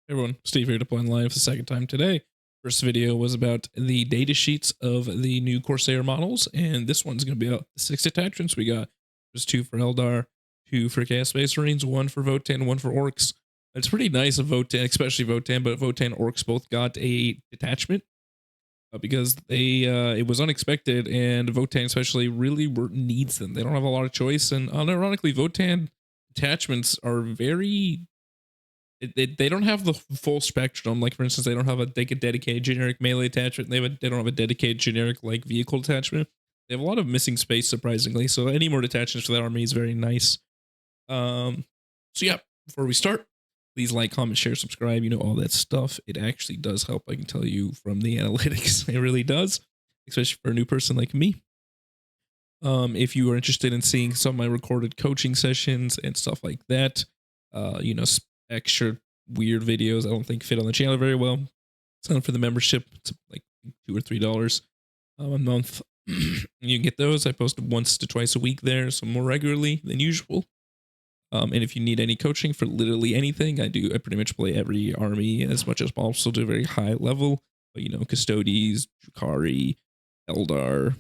Hey everyone, Steve here to play live the second time today. First video was about the data sheets of the new Corsair models, and this one's going to be about the 6 detachments we got. There's 2 for Eldar, 2 for Chaos Space Marines, 1 for Votann, 1 for Orks. It's pretty nice of Votann, especially Votann, but Votann and Orks both got a detachment because it was unexpected, and Votann especially really needs them. They don't have a lot of choice, and unironically, Votann detachments are very they don't have the full spectrum. Like for instance, they don't have a dedicated generic melee attachment. They don't have a dedicated generic like vehicle attachment. They have a lot of missing space, surprisingly. So any more detachments for that army is very nice. So yeah, before we start, please like, comment, share, subscribe. You know, all that stuff. It actually does help. I can tell you from the analytics, it really does, especially for a new person like me. If you are interested in seeing some of my recorded coaching sessions and stuff like that, you know, extra weird videos I don't think fit on the channel very well, sign up for the membership. It's like $2 or $3 a month. You can get those. I post once to twice a week there, so more regularly than usual. And if you need any coaching for literally anything, I pretty much play every army as much as possible to a very high level. But you know, Custodes, Drukhari, Eldar,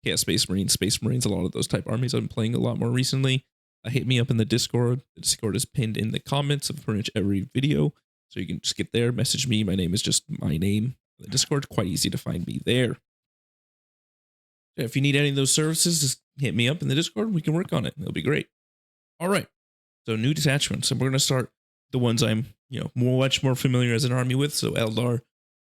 Chaos Space Marines, a lot of those type armies I've been playing a lot more recently. Hit me up in the Discord. The Discord is pinned in the comments of pretty much every video, so you can just get there, message me. My name is just my name. The Discord, quite easy to find me there. If you need any of those services, just hit me up in the Discord. We can work on it. It'll be great. All right. So new detachments, and we're gonna start the ones I'm much more familiar as an army with. So Eldar,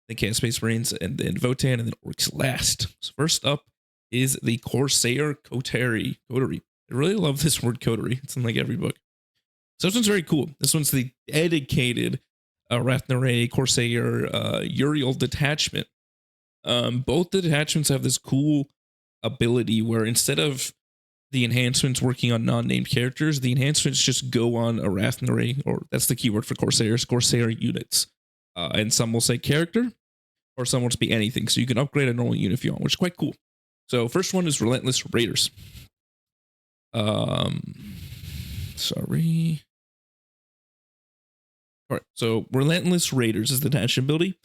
then Chaos Space Marines, and then Votann, and then Orks last. So first up is the Corsair Coterie. I really love this word Coterie. It's in like every book. So this one's very cool. This one's the dedicated Rathnare Corsair Uriel detachment. Both the detachments have this cool ability where instead of the enhancements working on non-named characters, the enhancements just go on a Rathnare, or that's the keyword for Corsairs, Corsair units. And some will say character, or some will just be anything. So you can upgrade a normal unit if you want, which is quite cool. So first one is Relentless Raiders. Sorry. All right, so Relentless Raiders is the detachment ability.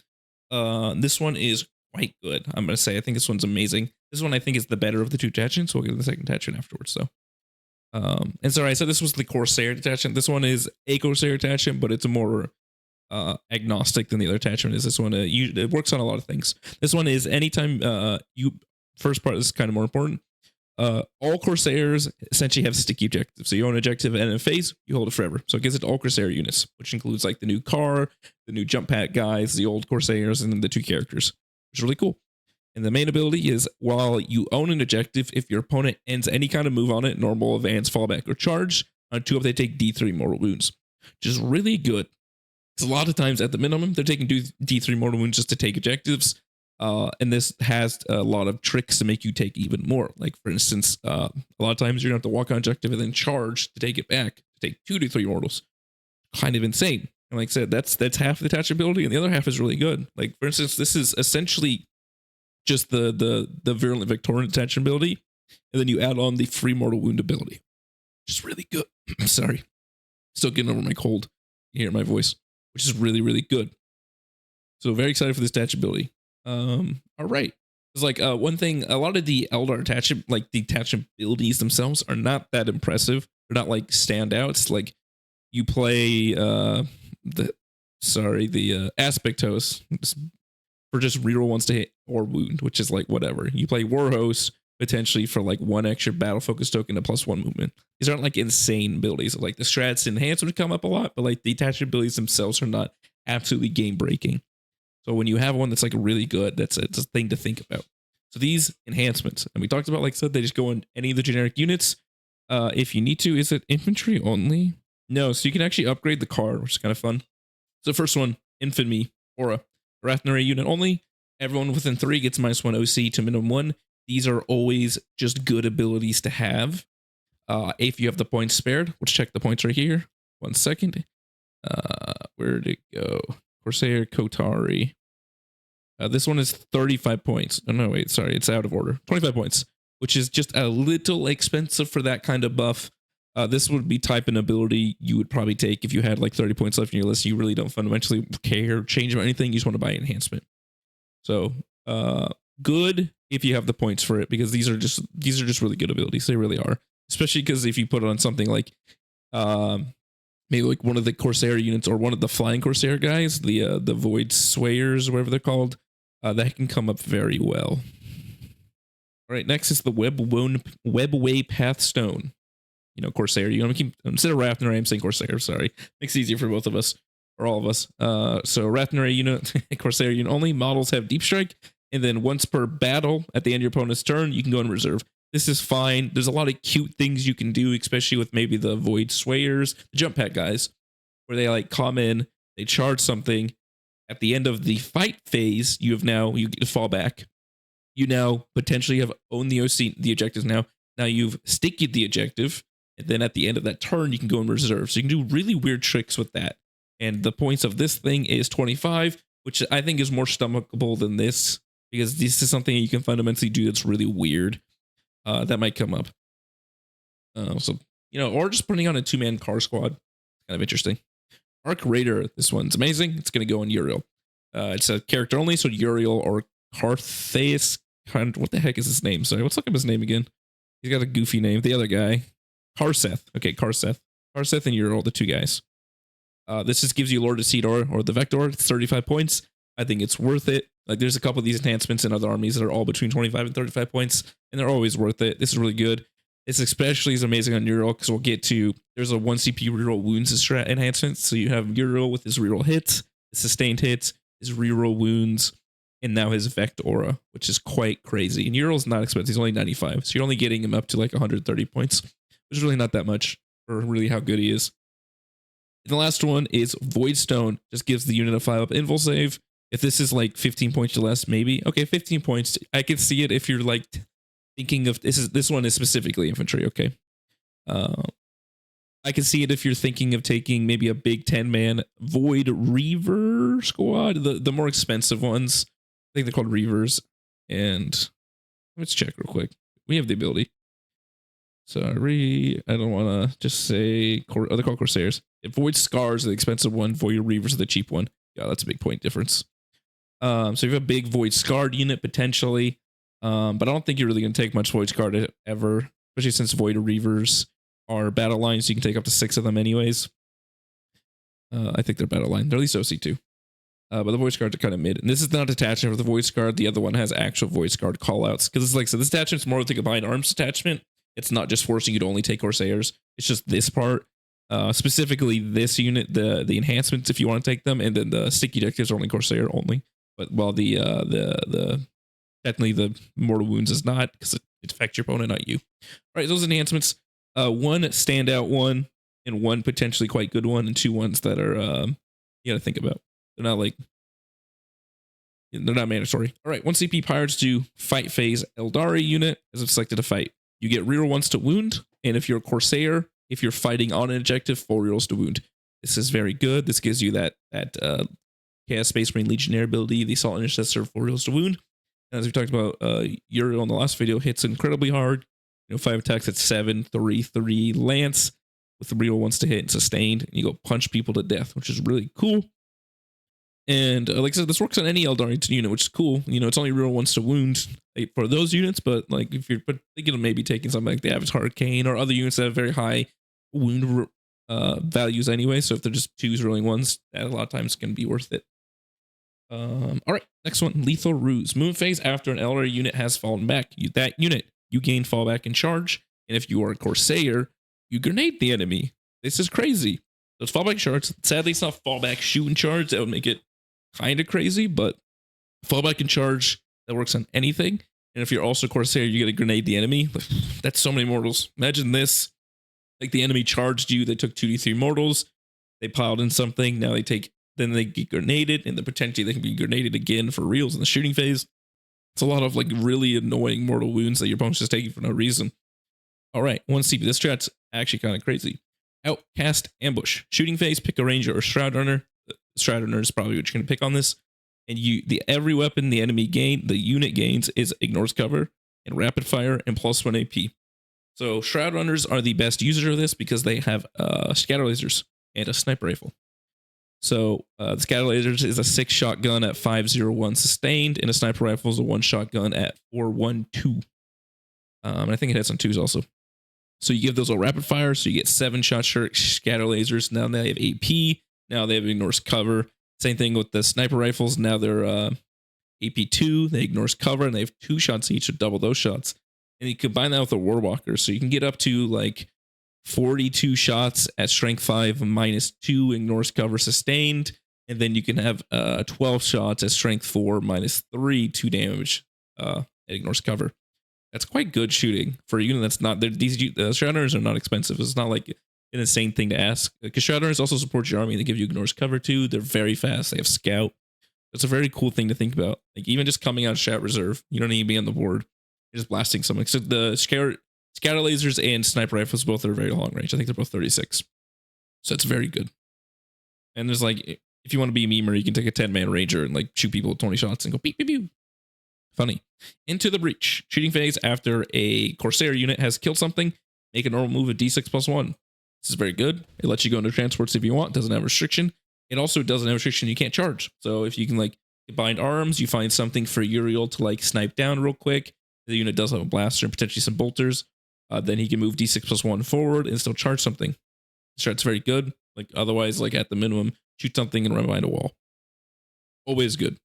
This one is quite good. I'm gonna say I think this one's amazing. This one I think is the better of the two detachments. So we'll get to the second detachment afterwards. So, and sorry, I said this was the Corsair detachment. This one is a Corsair detachment, but it's a more agnostic than the other attachment is. This one it works on a lot of things. This one is anytime first part is kind of more important. All Corsairs essentially have sticky objectives. So you own an objective and in a phase, you hold it forever. So it gives it to all Corsair units, which includes like the new car, the new jump pack guys, the old Corsairs, and then the 2 characters, which is really cool. And the main ability is while you own an objective, if your opponent ends any kind of move on it, normal, advance, fallback, or charge, on 2 up, they take D3 mortal wounds, which is really good. Because a lot of times at the minimum, they're taking D3 mortal wounds just to take objectives. And this has a lot of tricks to make you take even more. Like for instance, a lot of times you're gonna have to walk on objective and then charge to take it back, to take 2 to 3 mortals. Kind of insane. And like I said, that's half the attachability, and the other half is really good. Like for instance, this is essentially just the Virulent Victorian attachability, and then you add on the free mortal wound ability, which is really good. Sorry, still getting over my cold. You hear my voice, which is really, really good. So very excited for this attachability. All right. It's like one thing, a lot of the Eldar attachment, like the attachment abilities themselves are not that impressive. They're not like standouts. Like you play the Aspectos for just reroll ones to hit or wound, which is like whatever. You play Warhost potentially for like 1 extra battle focus token to +1 movement. These aren't like insane abilities. Like the strats and enhance would come up a lot, but like the attachment abilities themselves are not absolutely game breaking. So when you have one that's like really good, it's a thing to think about. So these enhancements, and we talked about, like I said, they just go in any of the generic units. If you need to, is it infantry only? No, so you can actually upgrade the car, which is kind of fun. So the first one, Infamy, Aura, Rathnare unit only. Everyone within 3 gets -1 OC to minimum 1. These are always just good abilities to have. If you have the points spared, let's check the points right here. 1 second. Where'd it go? Corsair Coterie. This one is 35 points. Oh, no, wait, sorry, it's out of order. 25 points, which is just a little expensive for that kind of buff. This would be type an ability you would probably take if you had like 30 points left in your list. You really don't fundamentally care, change or anything. You just want to buy enhancement. So good if you have the points for it, because these are just really good abilities. They really are, especially because if you put it on something like maybe like one of the Corsair units or one of the flying Corsair guys, the Void Swayers, whatever they're called, that can come up very well. All right, next is the Webway Pathstone. You know, Corsair. You know, instead of Rathnari, I'm saying Corsair. Sorry, makes it easier for both of us or all of us. So Rathnari unit, Corsair unit only. Models have deep strike, and then once per battle at the end of your opponent's turn, you can go in reserve. This is fine. There's a lot of cute things you can do, especially with maybe the Void Swayers, the jump pack guys, where they like come in, they charge something. At the end of the fight phase, you get to fall back. You now potentially have owned the objectives now. Now you've sticked the objective. And then at the end of that turn, you can go in reserve. So you can do really weird tricks with that. And the points of this thing is 25, which I think is more stomachable than this, because this is something you can fundamentally do that's really weird. That might come up. So, you know, or just putting on a 2-man car squad. Kind of interesting. Arc Raider, this one's amazing. It's going to go on Uriel. It's a character only, so Uriel or Carthaeus. What the heck is his name? Sorry, let's look up his name again. He's got a goofy name. The other guy. Karseth. Okay, Karseth. Karseth and Uriel, the two guys. This just gives you Lord of Cedar or the Vector. It's 35 points. I think it's worth it. Like, there's a couple of these enhancements in other armies that are all between 25 and 35 points, and they're always worth it. This is really good. This especially is amazing on Uriel, because we'll get to, there's a 1 CP reroll wounds strat enhancement. So you have Uriel with his reroll hits, his sustained hits, his reroll wounds, and now his Vect Aura, which is quite crazy. And Uriel's not expensive. He's only 95. So you're only getting him up to like 130 points, which is really not that much for really how good he is. And the last one is Voidstone. Just gives the unit a 5-up invul save. If this is like 15 points or less, maybe. Okay, 15 points. I can see it if you're like thinking of, this one is specifically infantry, okay. I can see it if you're thinking of taking maybe a big 10-man Void Reaver squad, the more expensive ones. I think they're called Reavers. And let's check real quick. We have the ability. Sorry, I don't want to just say they're called Corsairs. Void Scars are the expensive one. Void Reavers are the cheap one. Yeah, that's a big point difference. So you have a big Void Scarred unit potentially, but I don't think you're really going to take much Void Scarred ever, especially since Void Reavers are battle lines. So you can take up to 6 of them anyways. I think they're battle line. They're at least OC2. But the Void Scarred are kind of mid. And this is not attachment for the Void Scarred. The other one has actual Void Scarred callouts. Because it's like, so this attachment's more of the combined arms attachment. It's not just forcing you to only take Corsairs. It's just this part. Specifically this unit, the enhancements if you want to take them, and then the sticky objectives are only Corsair only. But while the technically the mortal wounds is not, because it affects your opponent, not you. All right, those enhancements. One standout one, and one potentially quite good one, and 2 ones that are you gotta think about. They're not like, they're not mandatory. All right, 1 CP Pirates do fight phase Eldari unit as if selected to fight. You get reroll once to wound, and if you're a Corsair, if you're fighting on an objective, 4 rerolls to wound. This is very good. This gives you that Chaos Space Marine Legionnaire ability, the Assault Intercessor, 4 rerolls to wound. And as we talked about, Uriel in the last video hits incredibly hard. You know, 5 attacks at 7, 3, 3 Lance with the reroll once to hit and sustained. And you go punch people to death, which is really cool. And like I said, this works on any Eldari unit, which is cool. You know, it's only reroll once to wound for those units, but like if you're thinking of maybe taking something like the Avatar Arcane or other units that have very high wound values anyway, so if they're just 2s rolling 1s, that a lot of times can be worth it. All right, next one, Lethal Ruse. Moon phase after an Eldari unit has fallen back. You gain fallback and charge, and if you are a Corsair, you grenade the enemy. This is crazy. So it's fallback charge. Sadly, it's not fallback shoot and charge. That would make it kind of crazy, but fallback and charge, that works on anything. And if you're also Corsair, you get to grenade the enemy. That's so many mortals. Imagine this. Like the enemy charged you, they took 2d3 mortals, they piled in something, now then they get grenaded, and then potentially they can be grenaded again for reals in the shooting phase. It's a lot of like really annoying mortal wounds that your opponent's just taking for no reason. All right, 1 CP. This strat's actually kind of crazy. Outcast Ambush. Shooting phase, pick a ranger or shroud runner. The shroud runner is probably what you're going to pick on this. And every weapon the unit gains is ignores cover and rapid fire and +1 AP. So Shroud Runners are the best user of this because they have scatter lasers and a sniper rifle. So the scatter lasers is a 6-shot gun at 501 sustained, and a sniper rifle is a 1-shot gun at 412. I think it has on 2s also. So you give those a rapid fire, so you get 7-shot scatter lasers. Now they have AP. Now they have ignores cover. Same thing with the sniper rifles. Now they're AP2. They ignores cover, and they have 2 shots each, so double those shots. And you combine that with a Warwalker, so you can get up to like 42 shots at strength 5 -2, ignores cover sustained, and then you can have 12 shots at strength 4 -3, 2 damage. It ignores cover. That's quite good shooting for a unit that's not. These Shroudrunners are not expensive. It's not like an insane thing to ask. Because Shroudrunners also support your army. They give you ignores cover too. They're very fast. They have scout. It's a very cool thing to think about. Like even just coming out of Shout Reserve, you don't need to be on the board. You're just blasting something. So the scatter lasers and sniper rifles both are very long range. I think they're both 36. So it's very good. And there's like, if you want to be a memer, you can take a 10-man ranger and like shoot people with 20 shots and go beep beep beep. Funny. Into the breach. Shooting phase after a Corsair unit has killed something, make a normal move of D6 +1. This is very good. It lets you go into transports if you want. Doesn't have restriction. It also doesn't have restriction. You can't charge. So if you can like bind arms, you find something for Uriel to like snipe down real quick. The unit does have a blaster and potentially some bolters. Then he can move D6 +1 forward and still charge something. This strat's very good. Like otherwise, like at the minimum, shoot something and run behind a wall. Always good.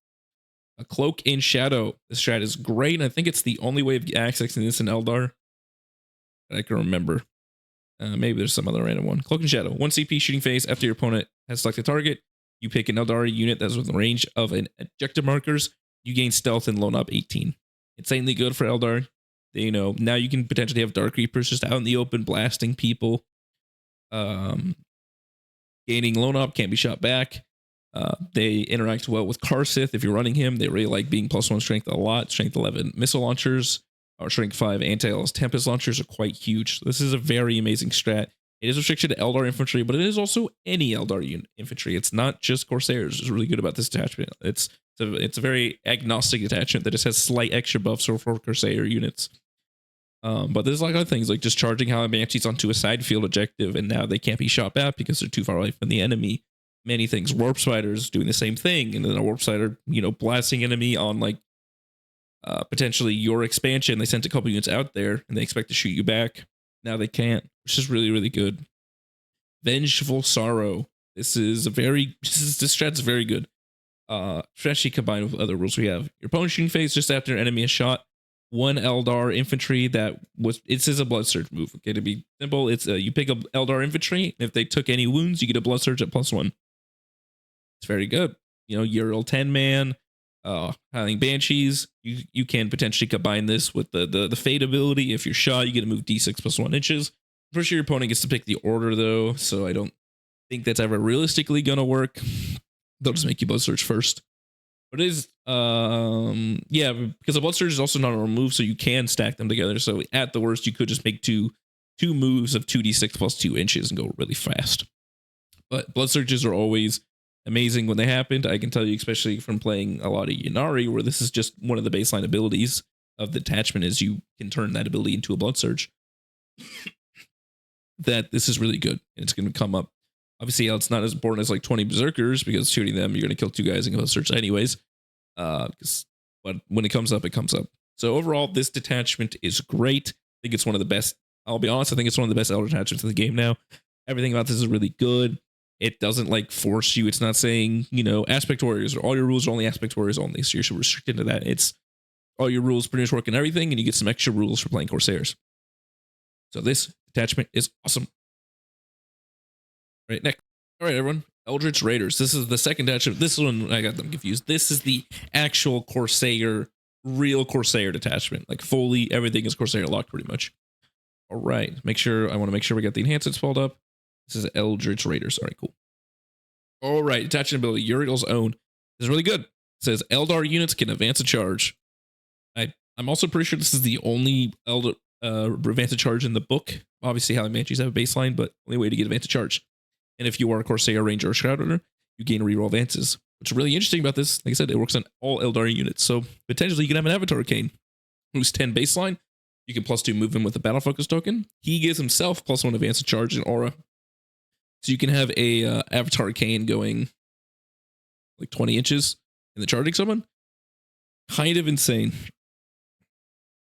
A Cloak in Shadow. This strat is great. I think it's the only way of accessing this in Eldar that I can remember. Maybe there's some other random one. Cloak in Shadow. 1 CP shooting phase after your opponent has selected target. You pick an Eldari unit that's within range of an objective markers. You gain stealth and lone up 18. Insanely good for Eldar. You know, now you can potentially have Dark Reapers just out in the open blasting people. Gaining lone up, can't be shot back. They interact well with Karsith if you're running him. They really like being +1 strength a lot. Strength 11 missile launchers or strength 5 anti-LS Tempest launchers are quite huge. This is a very amazing strat. It is restricted to Eldar infantry, but it is also any Eldar infantry. It's not just Corsairs. It's really good about this detachment. It's a very agnostic detachment that just has slight extra buffs for Corsair units. But there's like other things like just charging Howling Banshees onto a side field objective, and now they can't be shot back because they're too far away from the enemy. Many things. Warp Spiders doing the same thing, and then a Warp Spider, you know, blasting enemy on like potentially your expansion. They sent a couple units out there, and they expect to shoot you back. Now they can't, which is really, really good. Vengeful Sorrow. This strat's very good. Especially combined with other rules we have. Your opponent shooting phase just after an enemy is shot. 1 Eldar infantry it says a blood surge move. Okay, to be simple, it's you pick up Eldar infantry. If they took any wounds, you get a blood surge at +1. It's very good. You know, Uriel 10-man, Howling Banshees. You can potentially combine this with the Fade ability. If you're shot, you get to move D6 +1 inches. For sure, your opponent gets to pick the order though, so I don't think that's ever realistically gonna work. They'll just make you blood surge first. But it is, yeah, because a blood surge is also not a move, so you can stack them together. So at the worst, you could just make two moves of 2d6 +2 inches and go really fast. But blood surges are always amazing when they happened. I can tell you, especially from playing a lot of Ynnari, where this is just one of the baseline abilities of the detachment is you can turn that ability into a blood surge. That this is really good. And it's going to come up. Obviously, it's not as important as like 20 Berserkers because shooting them, you're going to kill 2 guys and go search anyways. But when it comes up, it comes up. So overall, this detachment is great. I think it's one of the best. I'll be honest, I think it's one of the best Elder detachments in the game now. Everything about this is really good. It doesn't like force you. It's not saying, you know, Aspect Warriors or all your rules are only Aspect Warriors only. So you're restricted to that. It's all your rules pretty much work in everything, and you get some extra rules for playing Corsairs. So this detachment is awesome. Right, next. All right, everyone. Eldritch Raiders. This is the second detachment. This one, I got them confused. This is the actual Corsair, real Corsair detachment. Like fully, everything is Corsair locked pretty much. All right. I want to make sure we got the enhancements pulled up. This is Eldritch Raiders. All right, cool. All right, attachment ability. Uriel's Own. This is really good. It says Eldar units can advance a charge. I'm also pretty sure this is the only Eldar advance a charge in the book. Obviously, Howling Banshees have a baseline, but only way to get advance a charge. And if you are a Corsair, Ranger, or Shroudrunner, you gain reroll advances. What's really interesting about this, like I said, it works on all Eldar units. So potentially you can have an Avatar Cane who's 10 baseline. You can +2 move him with a battle focus token. He gives himself +1 advance to charge and aura. So you can have a Avatar Kane going like 20 inches in the charging summon. Kind of insane.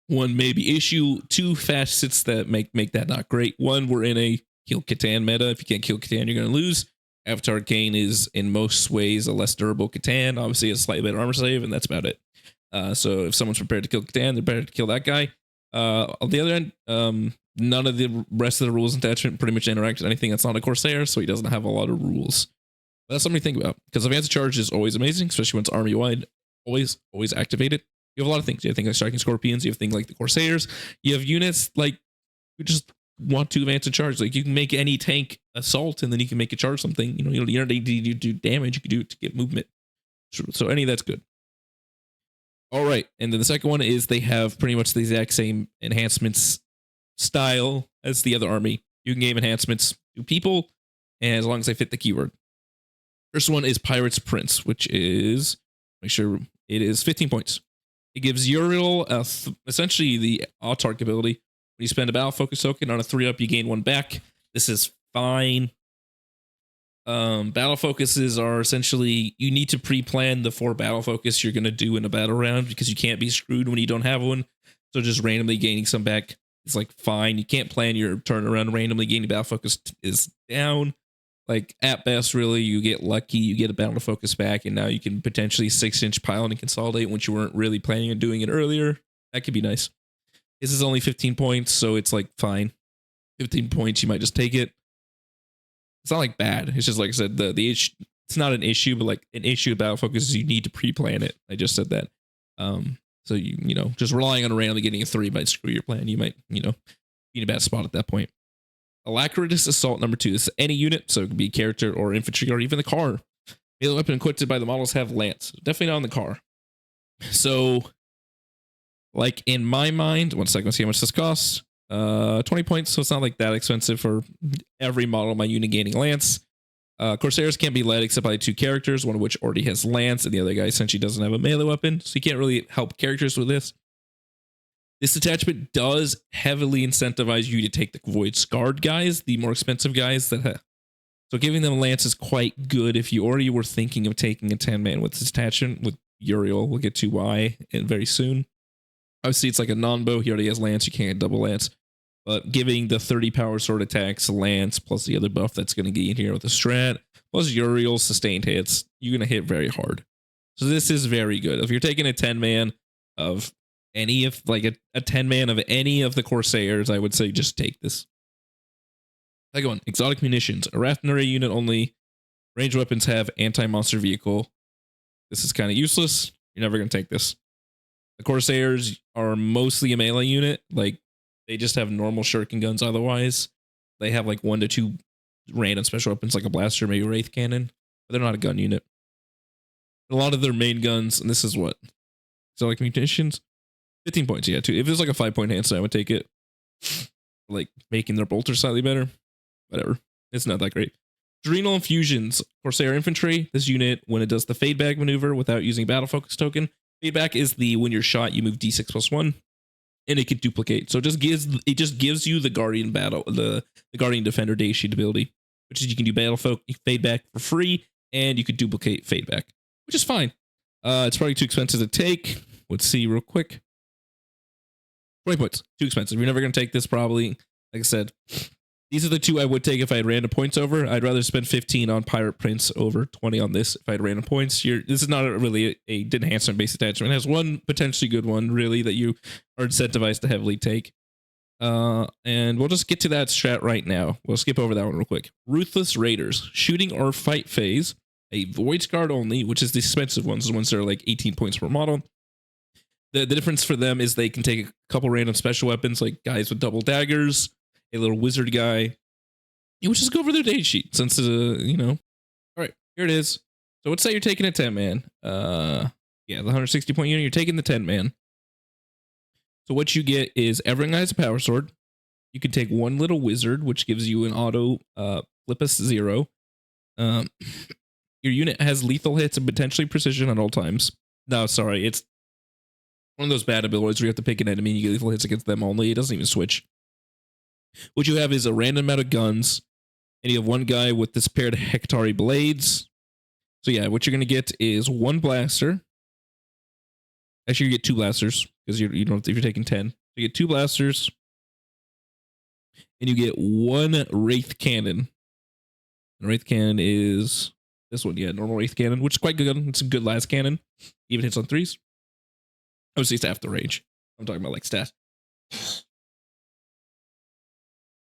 One maybe issue, 2 fast sits that make that not great. One, we're in a kill Catan meta. If you can't kill Catan, you're going to lose. Avatar Kane is in most ways a less durable Catan. Obviously, a slightly better armor save, and that's about it. So if someone's prepared to kill Catan, they're better to kill that guy. On the other end, none of the rest of the rules in Detachment pretty much interact with anything that's not a Corsair, so he doesn't have a lot of rules. But that's something to think about, because advanced charge is always amazing, especially when it's army wide. Always activated. You have a lot of things. You have things like striking scorpions. You have things like the Corsairs. You have units like who just want to advance a charge. Like you can make any tank assault, and then you can make it charge something. You don't need to do damage. You can do it to get movement. So any of that's good. All right, and then the second one is they have pretty much the exact same enhancements style as the other army. You can game enhancements to people, and as long as they fit the keyword. First one is Pirate's Prince, which is, make sure it is 15 points. It gives Uriel essentially the Autarch ability. When you spend a battle focus token on a 3-up, you gain 1 back. This is fine. Battle focuses are essentially, you need to pre-plan the 4 battle focus you're going to do in a battle round, because you can't be screwed when you don't have one. So just randomly gaining some back is like fine. You can't plan your turn around. Randomly gaining battle focus is down. Like at best, really, you get lucky, you get a battle focus back, and now you can potentially 6-inch pile and consolidate once you weren't really planning on doing it earlier. That could be nice. This is only 15 points, so it's like fine. 15 points, you might just take it. It's not like bad. It's just like I said, the issue, it's not an issue, but like an issue of battle focus is you need to pre-plan it. I just said that. So you know, just relying on randomly getting a 3 might screw your plan. You might, be in a bad spot at that point. Alacritous Assault number 2. This is any unit, so it could be character or infantry or even the car. Melee weapon equipped by the models have lance. Definitely not on the car. So, like in my mind, one second, let's see how much this costs. 20 points, so it's not like that expensive for every model of my unit gaining lance. Corsairs can't be led except by 2 characters, one of which already has lance, and the other guy essentially doesn't have a melee weapon, so you can't really help characters with this. This detachment does heavily incentivize you to take the Void Scarred guys, the more expensive guys that have. So giving them lance is quite good if you already were thinking of taking a 10-man with this detachment with Uriel. We'll get to why very soon. Obviously, it's like a non-bow. He already has lance. You can't double lance. But giving the 30 power sword attacks, lance, plus the other buff that's going to get in here with the strat, plus Uriel's sustained hits, you're going to hit very hard. So this is very good. If you're taking a 10-man of any of, like a 10-man of any of the Corsairs, I would say just take this. Second one, Exotic Munitions. A Mercenary unit only. Ranged weapons have anti-monster vehicle. This is kind of useless. You're never going to take this. The Corsairs are mostly a melee unit. Like, they just have normal shuriken guns otherwise. They have like 1 to 2 random special weapons, like a blaster, maybe Wraith Cannon. But they're not a gun unit. A lot of their main guns, and this is what? Exotic Munitions? 15 points, yeah, too. If it was like a 5-point handstand, I would take it. Like, making their bolter slightly better. Whatever. It's not that great. Adrenal Infusions. Corsair Infantry. This unit, when it does the Fade Back maneuver without using Battle Focus token, Fade Back is the when you're shot, you move D6 plus 1. And it can duplicate. So it just gives you the Guardian Battle, the Guardian Defender day sheet ability, which is you can do Battle Fade Back for free, and you could duplicate Fade Back, which is fine. It's probably too expensive to take. Let's see real quick. 20 points. Too expensive. You're never going to take this probably. Like I said, these are the 2 I would take if I had random points over. I'd rather spend 15 on Pirate Prince over 20 on this if I had random points. This is not really a enhancement-based attachment. It has one potentially good one, really, that you are incentivized to heavily take. And we'll just get to that strat right now. We'll skip over that one real quick. Ruthless Raiders. Shooting or fight phase. A Void Scarred only, which is the expensive ones. The ones that are like 18 points per model. The difference for them is they can take a couple random special weapons, like guys with double daggers, a little wizard guy. You would just go over their date sheet since, All right, here it is. So let's say you're taking a 10-man. The 160 point unit, you're taking the 10-man. So what you get is everyone has a power sword. You can take 1 little wizard, which gives you an auto Flippus 0. Your unit has lethal hits and potentially precision at all times. No, sorry, it's one of those bad abilities where you have to pick an enemy and you get lethal hits against them only. It doesn't even switch. What you have is a random amount of guns, and you have one guy with this paired Aeldari blades. So yeah, what you're gonna get is one blaster. Actually, you get two blasters because you don't if you're taking 10. You get two blasters, and you get one Wraith Cannon. The Wraith Cannon is this one, yeah, normal Wraith Cannon, which is quite good. It's a good last cannon. Even hits on 3s. Obviously, it's half the range. I'm talking about like stat.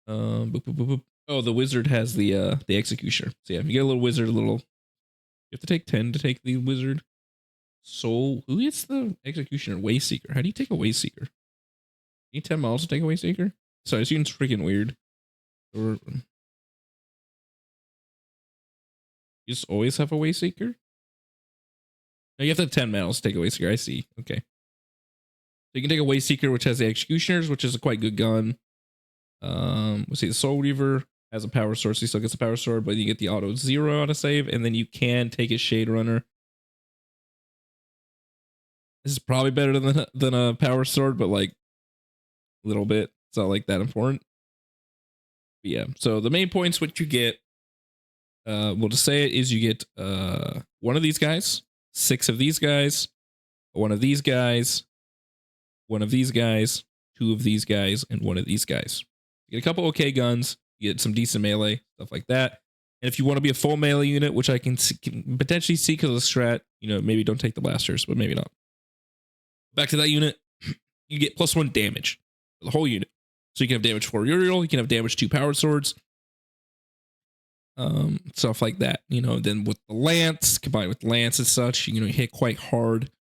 Boop, boop, boop, boop. Oh, the wizard has the executioner. So yeah, you get a little wizard, you have to take 10 to take the wizard. So who gets the executioner? Wayseeker. How do you take a Wayseeker? You need 10 miles to take a Wayseeker? Sorry, it seems freaking weird. Or you just always have a Wayseeker? No, you have to have 10 miles to take a Wayseeker. I see. Okay. So you can take a Wayseeker, which has the executioners, which is a quite good gun. Let's see, the Soul Reaver has a power sword, so he still gets a power sword, but you get the auto 0 on a save, and then you can take a Shade Runner. This is probably better than a power sword, but like a little bit. It's not like that important. But yeah, so the main points what you get, we'll just say it, is you get one of these guys, 6 of these guys, one of these guys, one of these guys, 2 of these guys, and 1 of these guys. You get a couple okay guns, you get some decent melee, stuff like that. And if you want to be a full melee unit, which I can potentially see because of the strat, you know, maybe don't take the blasters, but maybe not. Back to that unit, you get +1 damage for the whole unit. So you can have damage 4 Uriel, you can have damage 2 powered swords, stuff like that. You know, then with the lance, combined with lance and such, you know, you hit quite hard,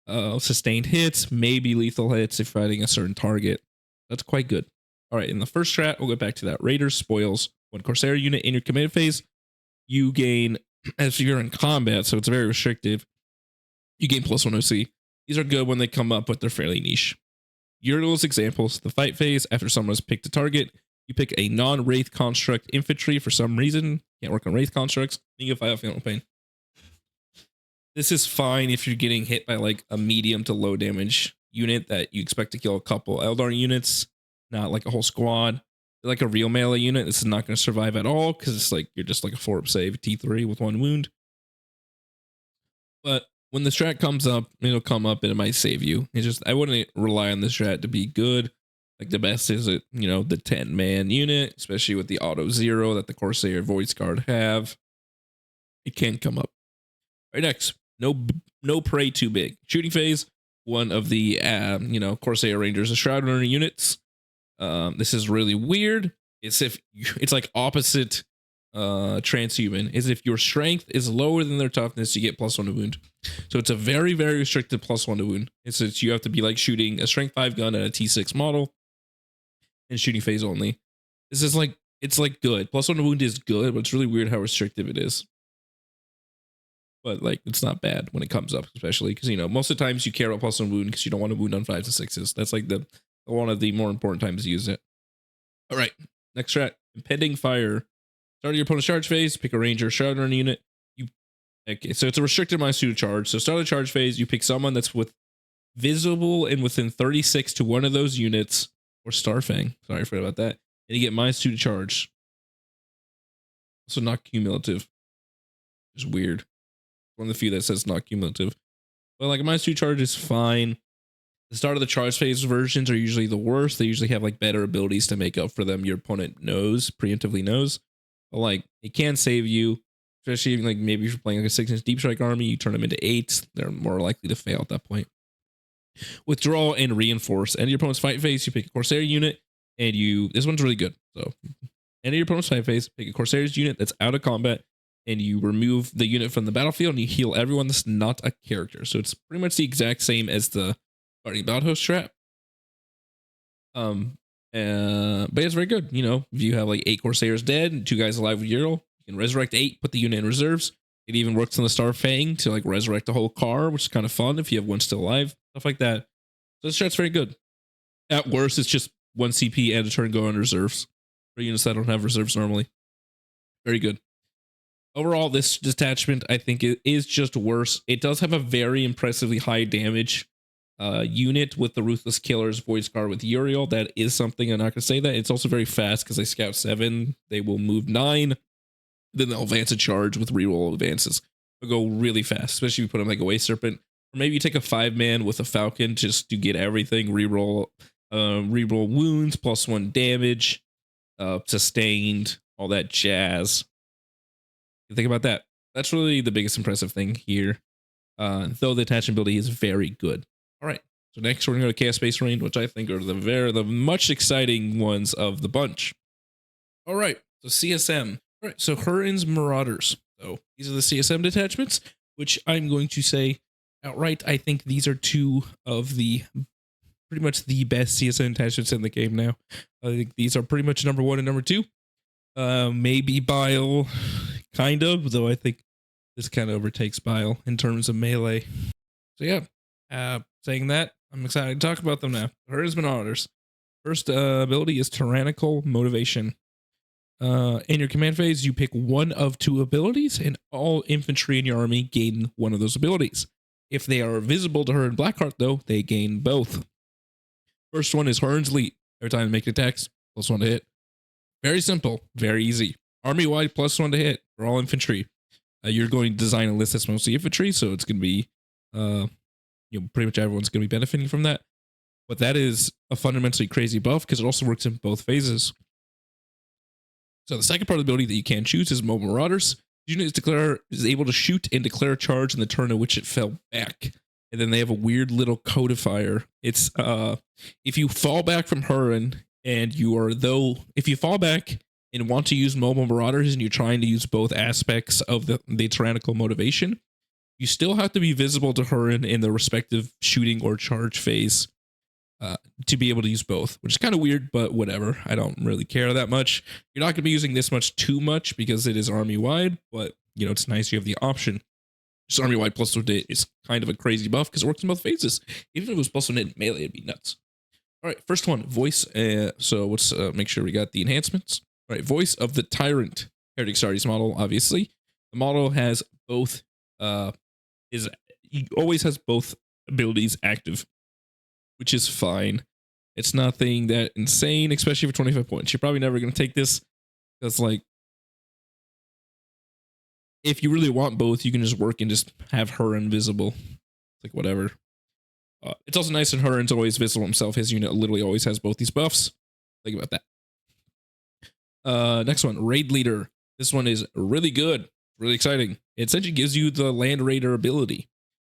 sustained hits, maybe lethal hits if fighting a certain target. That's quite good. All right, in the first strat, we'll go back to that. Raiders spoils. When Corsair unit in your command phase, you gain, as you're in combat, so it's very restrictive, you gain +1 OC. These are good when they come up, but they're fairly niche. Uriel's examples, the fight phase, after someone has picked a target, you pick a non-Wraith construct infantry for some reason. Can't work on Wraith constructs. You can fight off feeling pain. This is fine if you're getting hit by like a medium to low damage unit that you expect to kill a couple Eldar units, not like a whole squad. Like a real melee unit, this is not going to survive at all because it's like you're just like a 4-up save T3 with 1 wound. But when the strat comes up, it'll come up and it might save you. It's just, I wouldn't rely on the strat to be good. Like the best is it, you know, the 10-man unit, especially with the auto 0 that the Corsair Voice Guard have. It can come up. All right, next, no prey too big. Shooting phase, one of the you know, Corsair Rangers, the Shroud Runner units. This is really weird. It's like opposite transhuman, is if your strength is lower than their toughness, you get +1 to wound. So it's a very, very restricted +1 to wound. It's you have to be like shooting a strength 5 gun at a T6 model and shooting phase only. This is like, it's like good. +1 to wound is good, but it's really weird how restrictive it is. But like, it's not bad when it comes up, especially because, you know, most of the times you care about +1 wound because you don't want to wound on 5s and 6s. That's like one of the more important times to use it. All right, next strat, impending fire. Start of your opponent's charge phase, pick a ranger, shroud runner unit. Okay, so it's a restricted minus 2 to charge. So start of the charge phase, you pick someone that's with visible and within 36 to one of those units, or Starfang. Sorry, I forgot about that. And you get -2 to charge. Also not cumulative. It's weird. One of the few that says not cumulative. But like a -2 charge is fine. The start of the charge phase versions are usually the worst. They usually have like better abilities to make up for them. Your opponent knows, preemptively knows. But like it can save you, especially like maybe if you're playing like a 6-inch deep strike army, you turn them into 8s. They're more likely to fail at that point. Withdraw and reinforce. End of your opponent's fight phase, you pick a Corsair unit, and this one's really good. So end of your opponent's fight phase, pick a Corsair's unit that's out of combat, and you remove the unit from the battlefield and you heal everyone that's not a character. So it's pretty much the exact same as the Guardian Battle-Host strat. But it's very good. You know, if you have like 8 Corsairs dead and 2 guys alive with Uriel, you can resurrect 8, put the unit in reserves. It even works on the Starfang to like resurrect the whole car, which is kind of fun if you have one still alive, stuff like that. So this strat's very good. At worst, it's just 1 CP and a turn go on reserves for units that don't have reserves normally. Very good. Overall, this detachment, I think, it is just worse. It does have a very impressively high damage unit with the Ruthless Killer's Void Scar with Uriel. That is something. I'm not going to say that. It's also very fast because they scout 7. They will move 9. Then they'll advance a charge with reroll advances. They'll go really fast, especially if you put them like a Way Serpent. Or maybe you take a 5-man with a Falcon just to get everything. Reroll wounds, +1 damage, sustained, all that jazz. Think about that. That's really the biggest impressive thing here. Though the attachment ability is very good. All right. So next we're going to go to Chaos Space Marine, which I think are the much exciting ones of the bunch. All right. So CSM. All right. So Huron's Marauders. So these are the CSM detachments, which I'm going to say outright, I think these are 2 of the pretty much the best CSM detachments in the game now. I think these are pretty much number 1 and number 2. Maybe Bile, kind of, though I think this kind of overtakes Bile in terms of melee. So yeah, saying that, I'm excited to talk about them now. Huron's Marauders. First ability is Tyrannical Motivation. In your command phase, you pick 1 of 2 abilities, and all infantry in your army gain 1 of those abilities. If they are visible to Huron Blackheart, though, they gain both. First one is Huron's Leap. Every time you make attacks, +1 to hit. Very simple, very easy. Army-wide, +1 to hit for all infantry. You're going to design a list that's mostly infantry, so it's going to be, pretty much everyone's going to be benefiting from that. But that is a fundamentally crazy buff because it also works in both phases. So the second part of the ability that you can choose is Mobile Marauders. The unit is able to shoot and declare a charge in the turn in which it fell back. And then they have a weird little codifier. It's if you fall back from Huron and if you fall back and want to use Mobile Marauders and you're trying to use both aspects of the tyrannical motivation, you still have to be visible to Huron in the respective shooting or charge phase to be able to use both, which is kind of weird, but whatever. I don't really care that much. You're not going to be using this too much because it is army-wide, but it's nice you have the option. Just army-wide +1 to hit is kind of a crazy buff because it works in both phases. Even if it was +1 hit in melee, it'd be nuts. All right, first one, Voice. So let's make sure we got the enhancements. All right, Voice of the Tyrant. Heretic Astartes model, obviously. The model has both, he always has both abilities active, which is fine. It's nothing that insane, especially for 25 points. You're probably never going to take this because, if you really want both, you can just work and just have Huron visible. Like, whatever. It's also nice that Huron's always visible himself. His unit literally always has both these buffs. Think about that. Next one, Raid Leader. This one is really good. Really exciting. It essentially gives you the Land Raider ability.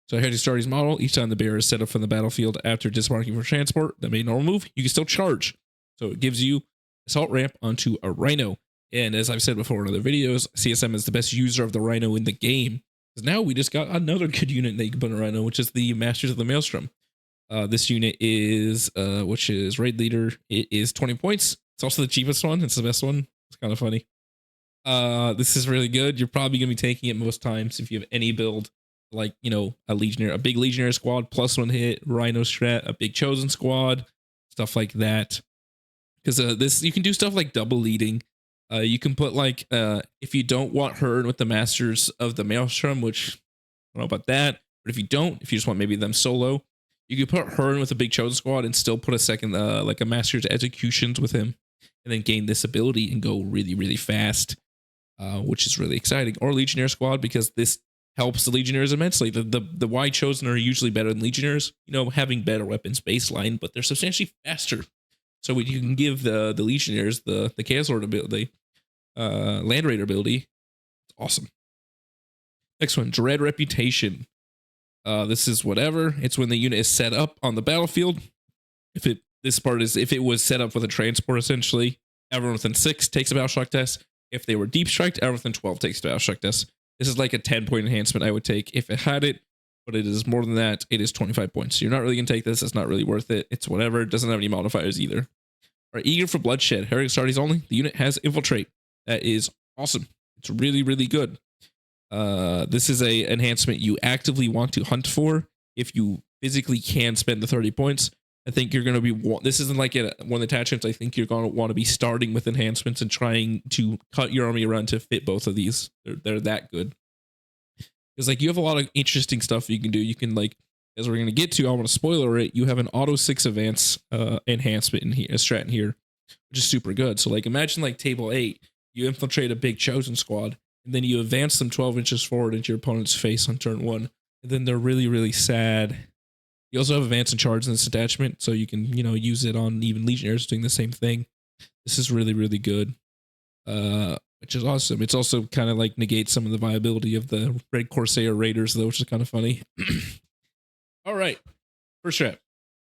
So Heretic Astartes model, each time the bearer is set up from the battlefield after dismarking for transport that made normal move, you can still charge. So it gives you assault ramp onto a Rhino. And as I've said before in other videos, CSM is the best user of the Rhino in the game. Because now we just got another good unit that you can put in a Rhino, which is the Masters of the Maelstrom. This unit is, which is Raid Leader. It is 20 points. It's also the cheapest one. It's the best one. It's kind of funny. This is really good. You're probably going to be taking it most times if you have any build, like, a Legionnaire, a big Legionnaire squad, +1 hit, Rhino strat, a big Chosen squad, stuff like that. Because this, you can do stuff like double leading. You can put if you don't want Huron with the Masters of the Maelstrom, which I don't know about that, but if you just want maybe them solo, you can put Huron with a big Chosen squad and still put a second, like a Master's Executions with him, and then gain this ability and go really, really fast, which is really exciting. Or Legionnaire squad, because this helps the Legionnaires immensely. The Y Chosen are usually better than Legionnaires, having better weapons baseline, but they're substantially faster. So you can give the Legionnaires the Chaos Lord ability, Land Raider ability. It's awesome. Next one, Dread Reputation. This is whatever. It's when the unit is set up on the battlefield. If it was set up with a transport, essentially, everyone within 6 takes a battle shock test. If they were deep striked, everyone within 12 takes a battle shock test. This is like a 10-point enhancement I would take if it had it, but it is more than that. It is 25 points. So you're not really going to take this. It's not really worth it. It's whatever. It doesn't have any modifiers either. All right, Eager for Bloodshed. Heretic Astartes only. The unit has Infiltrate. That is awesome. It's really, really good. This is a enhancement you actively want to hunt for if you physically can spend the 30 points. I think you're going to be, this isn't like one of the attachments. I think you're going to want to be starting with enhancements and trying to cut your army around to fit both of these. They're that good. Because you have a lot of interesting stuff you can do. You can as we're going to get to, I want to spoiler it, you have an auto 6 advance enhancement in here, a strat in here, which is super good. So like imagine like table 8, you infiltrate a big chosen squad, and then you advance them 12 inches forward into your opponent's face on turn 1, and then they're really, really sad. You also have advance and charge in this attachment, so you can, you know, use it on even Legionnaires doing the same thing. This is really, really good, which is awesome. It's also kind of like negates some of the viability of the Red Corsair Raiders, though, which is kind of funny. All right, first strat,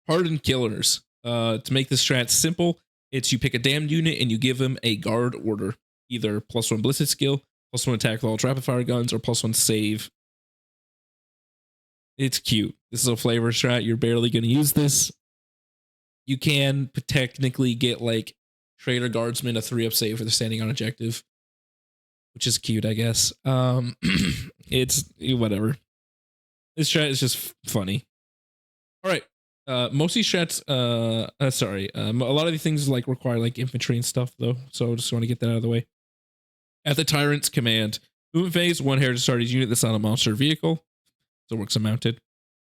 Hardened Killers. To make this strat simple, it's you pick a damned unit and you give them a guard order, either +1 ballistic skill, +1 attack with all rapid fire guns, or +1 save. It's cute. This is a flavor strat. You're barely going to use this. You can technically get like Traitor Guardsman a 3-up save for the standing on objective, which is cute, I guess. It's whatever. This strat is just funny. All right. Most of these strats, a lot of these things like require like infantry and stuff though. So I just want to get that out of the way. At the Tyrant's command, movement phase, 1 heritage starter's unit that's not a monster vehicle. So it works unmounted.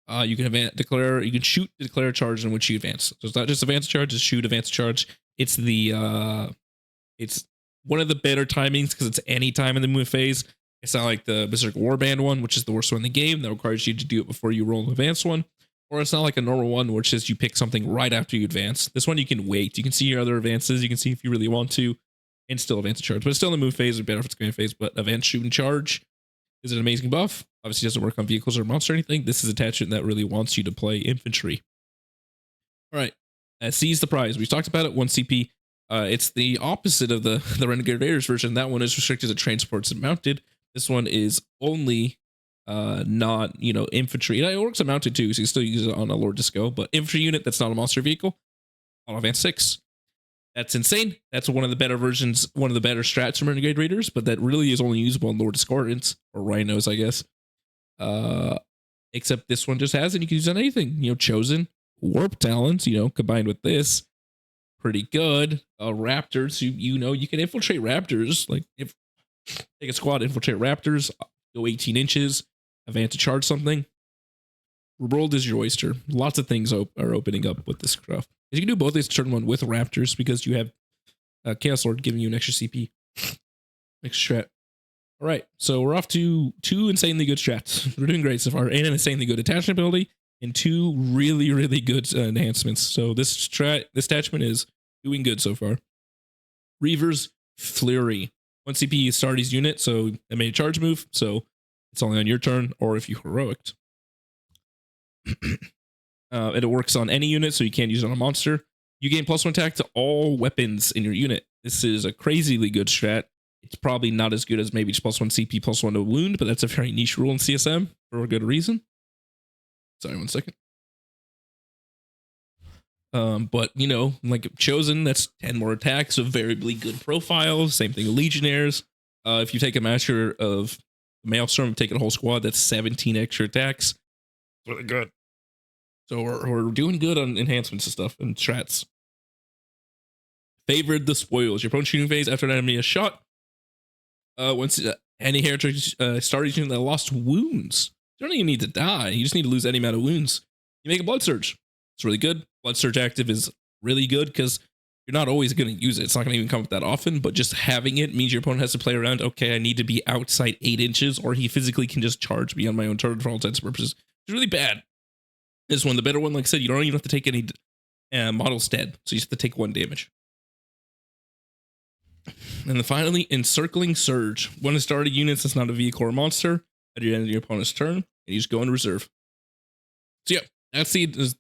You can declare, you can shoot the declare charge in which you advance. So it's not just advance charge, it's shoot advance charge. It's the, it's one of the better timings because it's any time in the movement phase. It's not like the Berserk Warband one, which is the worst one in the game that requires you to do it before you roll an advanced one. Or it's not like a normal one, which is you pick something right after you advance. This one you can wait. You can see your other advances. You can see if you really want to, and still advance and charge. But it's still in the move phase, or better if it's command phase. But advance, shoot, and charge is an amazing buff. Obviously, it doesn't work on vehicles or monster or anything. This is an attachment that really wants you to play infantry. All right, seize the prize. We've talked about it. 1 CP. It's the opposite of the Renegade Raiders version. That one is restricted to transports and mounted. This one is only not, you know, infantry. It works on mounted too, so you still use it on a Lord Disco, but infantry unit that's not a monster vehicle on advance 6. That's insane. That's one of the better versions, one of the better strats from Renegade Raiders, but that really is only usable on Lord Discordants or Rhinos, I guess. Except this one just has it. You can use it on anything. You know, Chosen, Warp Talons, you know, combined with this, pretty good. Raptors, you know, you can infiltrate Raptors. Like, if take a squad, infiltrate Raptors, go 18 inches, advance to charge something. World is your oyster. Lots of things are opening up with this stuff. You can do both these turn 1 with Raptors because you have Chaos Lord giving you an extra CP. Extra strat. All right, so we're off to 2 insanely good strats. We're doing great so far, and an insanely good attachment ability, and 2 really, really good enhancements. So this attachment is doing good so far. Reaver's Flurry. 1 CP start his unit, so it made a charge move, so it's only on your turn, or if you heroicked. It works on any unit, so you can't use it on a monster. You gain +1 attack to all weapons in your unit. This is a crazily good strat. It's probably not as good as maybe just +1 CP, +1 to wound, but that's a very niche rule in CSM for a good reason. Sorry, 1 second. But you know, like Chosen, that's 10 more attacks, so variably good profile. Same thing with Legionnaires. If you take a Master of Maelstrom, take a whole squad, that's 17 extra attacks. Really good. So we're doing good on enhancements and stuff and strats. Favored the spoils. Your opponent's shooting phase after an enemy is shot. Once any heritage started using that lost wounds. You don't even need to die. You just need to lose any amount of wounds. You make a Blood Surge. It's really good. Blood Surge active is really good because you're not always going to use it. It's not going to even come up that often, but just having it means your opponent has to play around. Okay, I need to be outside 8 inches, or he physically can just charge me on my own turn for all intents and purposes. It's really bad. This one, the better one, like I said, you don't even have to take any models dead, so you just have to take 1 damage. And then finally, Encircling Surge. One of started units that's not a vehicle or a monster at the end of your opponent's turn, and you just go into reserve. So yeah, that's the what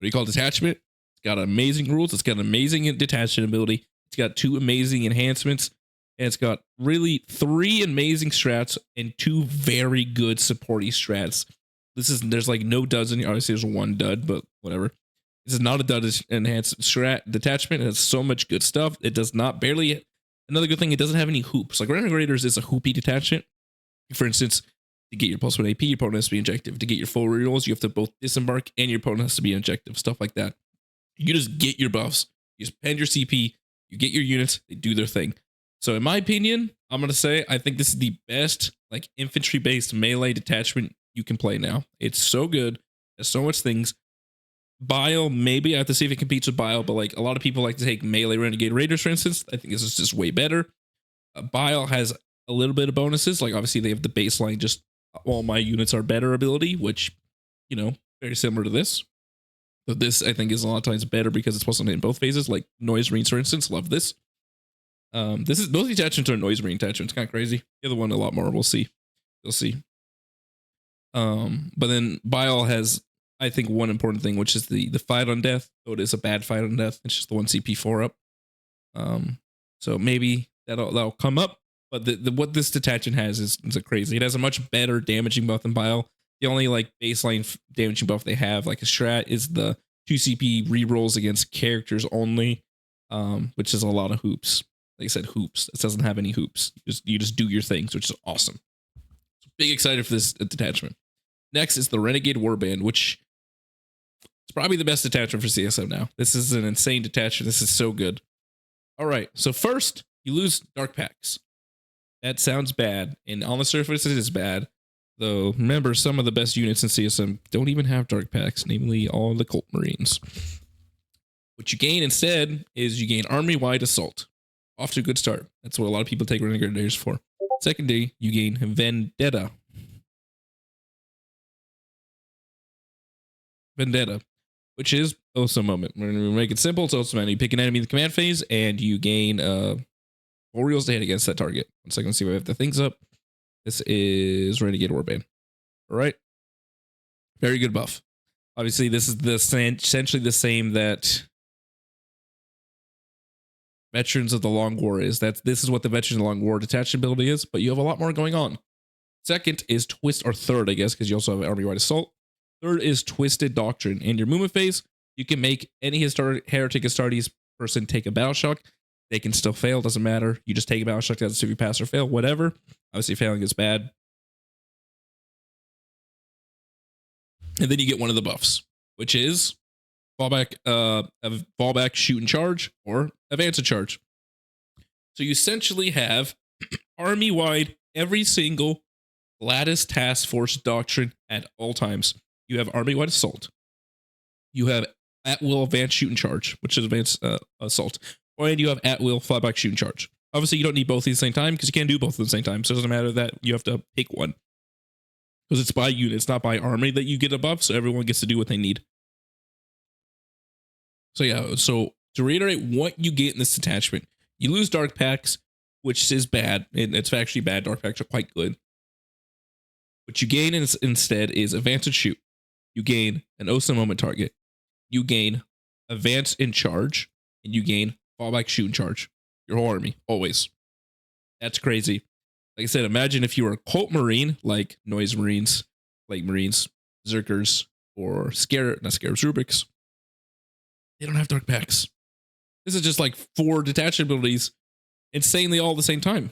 do you call it, detachment. It's got amazing rules. It's got an amazing detachment ability. It's got 2 amazing enhancements, and it's got really 3 amazing strats and 2 very good supporty strats. There's like no duds in here. Obviously, there's 1 dud, but whatever. This is not a dud enhanced strat detachment. It has so much good stuff. It does not barely. Another good thing, it doesn't have any hoops. Like Renegade Raiders is a hoopy detachment. For instance, to get your +1 AP, your opponent has to be injective. To get your full rerolls, you have to both disembark and your opponent has to be injective. Stuff like that. You just get your buffs. You just spend your CP. You get your units. They do their thing. So in my opinion, I'm going to say I think this is the best like infantry-based melee detachment you can play now. It's so good. There's so much things. Bile, maybe I have to see if it competes with Bile, but like a lot of people like to take melee Renegade Raiders, for instance. I think this is just way better. Bile has a little bit of bonuses. Like obviously they have the baseline, just all my units are better ability, which, you know, very similar to this. But this I think is a lot of times better because it's supposed to hit in both phases. Like Noise Marines, for instance, love this. This is those attachments are Noise Marine attachments, kind of crazy. The other one a lot more. We'll see. You'll see. But then Bile has, I think, one important thing, which is the fight on death. So it is a bad fight on death. It's just the 1 CP4 up. So maybe that'll come up. But the what this detachment has is a crazy. It has a much better damaging buff than Bile. The only like baseline damaging buff they have, like a strat, is the 2 CP rerolls against characters only, which is a lot of hoops. Like I said, hoops. It doesn't have any hoops. You just do your things, which is awesome. So big excited for this detachment. Next is the Renegade Warband, which is probably the best detachment for CSM now. This is an insane detachment. This is so good. All right. So first, you lose Dark Packs. That sounds bad. And on the surface, it is bad. Though, remember, some of the best units in CSM don't even have Dark Packs, namely all the Cult Marines. What you gain instead is you gain Army-wide Assault. Off to a good start. That's what a lot of people take Renegade Raiders for. Second day, you gain Vendetta. Which is also moment. We're going to make it simple. It's also moment. You pick an enemy in the command phase, and you gain 4 reels to hit against that target. 1 second, see if I have the things up. This is Renegade Warband. All right. Very good buff. Obviously, this is essentially the same that Veterans of the Long War is. This is what the Veterans of the Long War detached ability is, but you have a lot more going on. Second is Twist, or third, I guess, because you also have Army-wide Assault. Third is Twisted Doctrine. In your movement phase, you can make any Heretic Astartes person take a battle shock. They can still fail, doesn't matter. You just take a battle shock, that's if you pass or fail, whatever. Obviously, failing is bad. And then you get one of the buffs, which is fallback, shoot and charge, or advance and charge. So you essentially have army-wide every single Lattice Task Force doctrine at all times. You have army-wide assault. You have at-will advance, shoot and charge, which is advanced assault. And you have at-will fallback, shoot and charge. Obviously, you don't need both at the same time because you can't do both at the same time. So it doesn't matter that you have to pick one. Because it's by unit, it's not by army that you get a buff, so everyone gets to do what they need. So yeah, so to reiterate what you get in this detachment, you lose Dark Packs, which is bad. It's actually bad. Dark Packs are quite good. What you gain instead is Advance and Shoot. You gain an awesome moment target. You gain Advance and Charge. And you gain Fallback, Shoot, and Charge. Your whole army, always. That's crazy. Like I said, imagine if you were a Cult Marine, like Noise Marines, Plague Marines, Zerkers, or not Scarabs, Rubrics. They don't have Dark Packs. This is just like 4 detached abilities insanely all at the same time.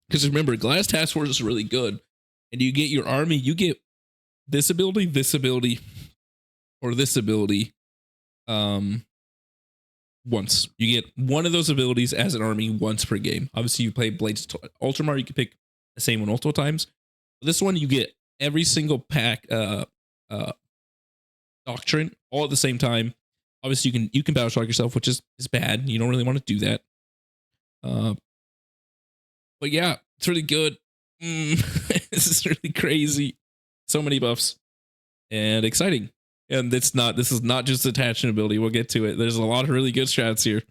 Because remember, Glass Task Force is really good. And you get your army, you get this ability, or this ability once. You get one of those abilities as an army once per game. Obviously, you play Blades Ultramar, you can pick the same one multiple times. This one, you get every single pack doctrine all at the same time. Obviously, you can battle shock yourself, which is bad. You don't really want to do that. But yeah, it's really good. This is really crazy. So many buffs and exciting. And this is not just attachment ability. We'll get to it. There's a lot of really good strats here.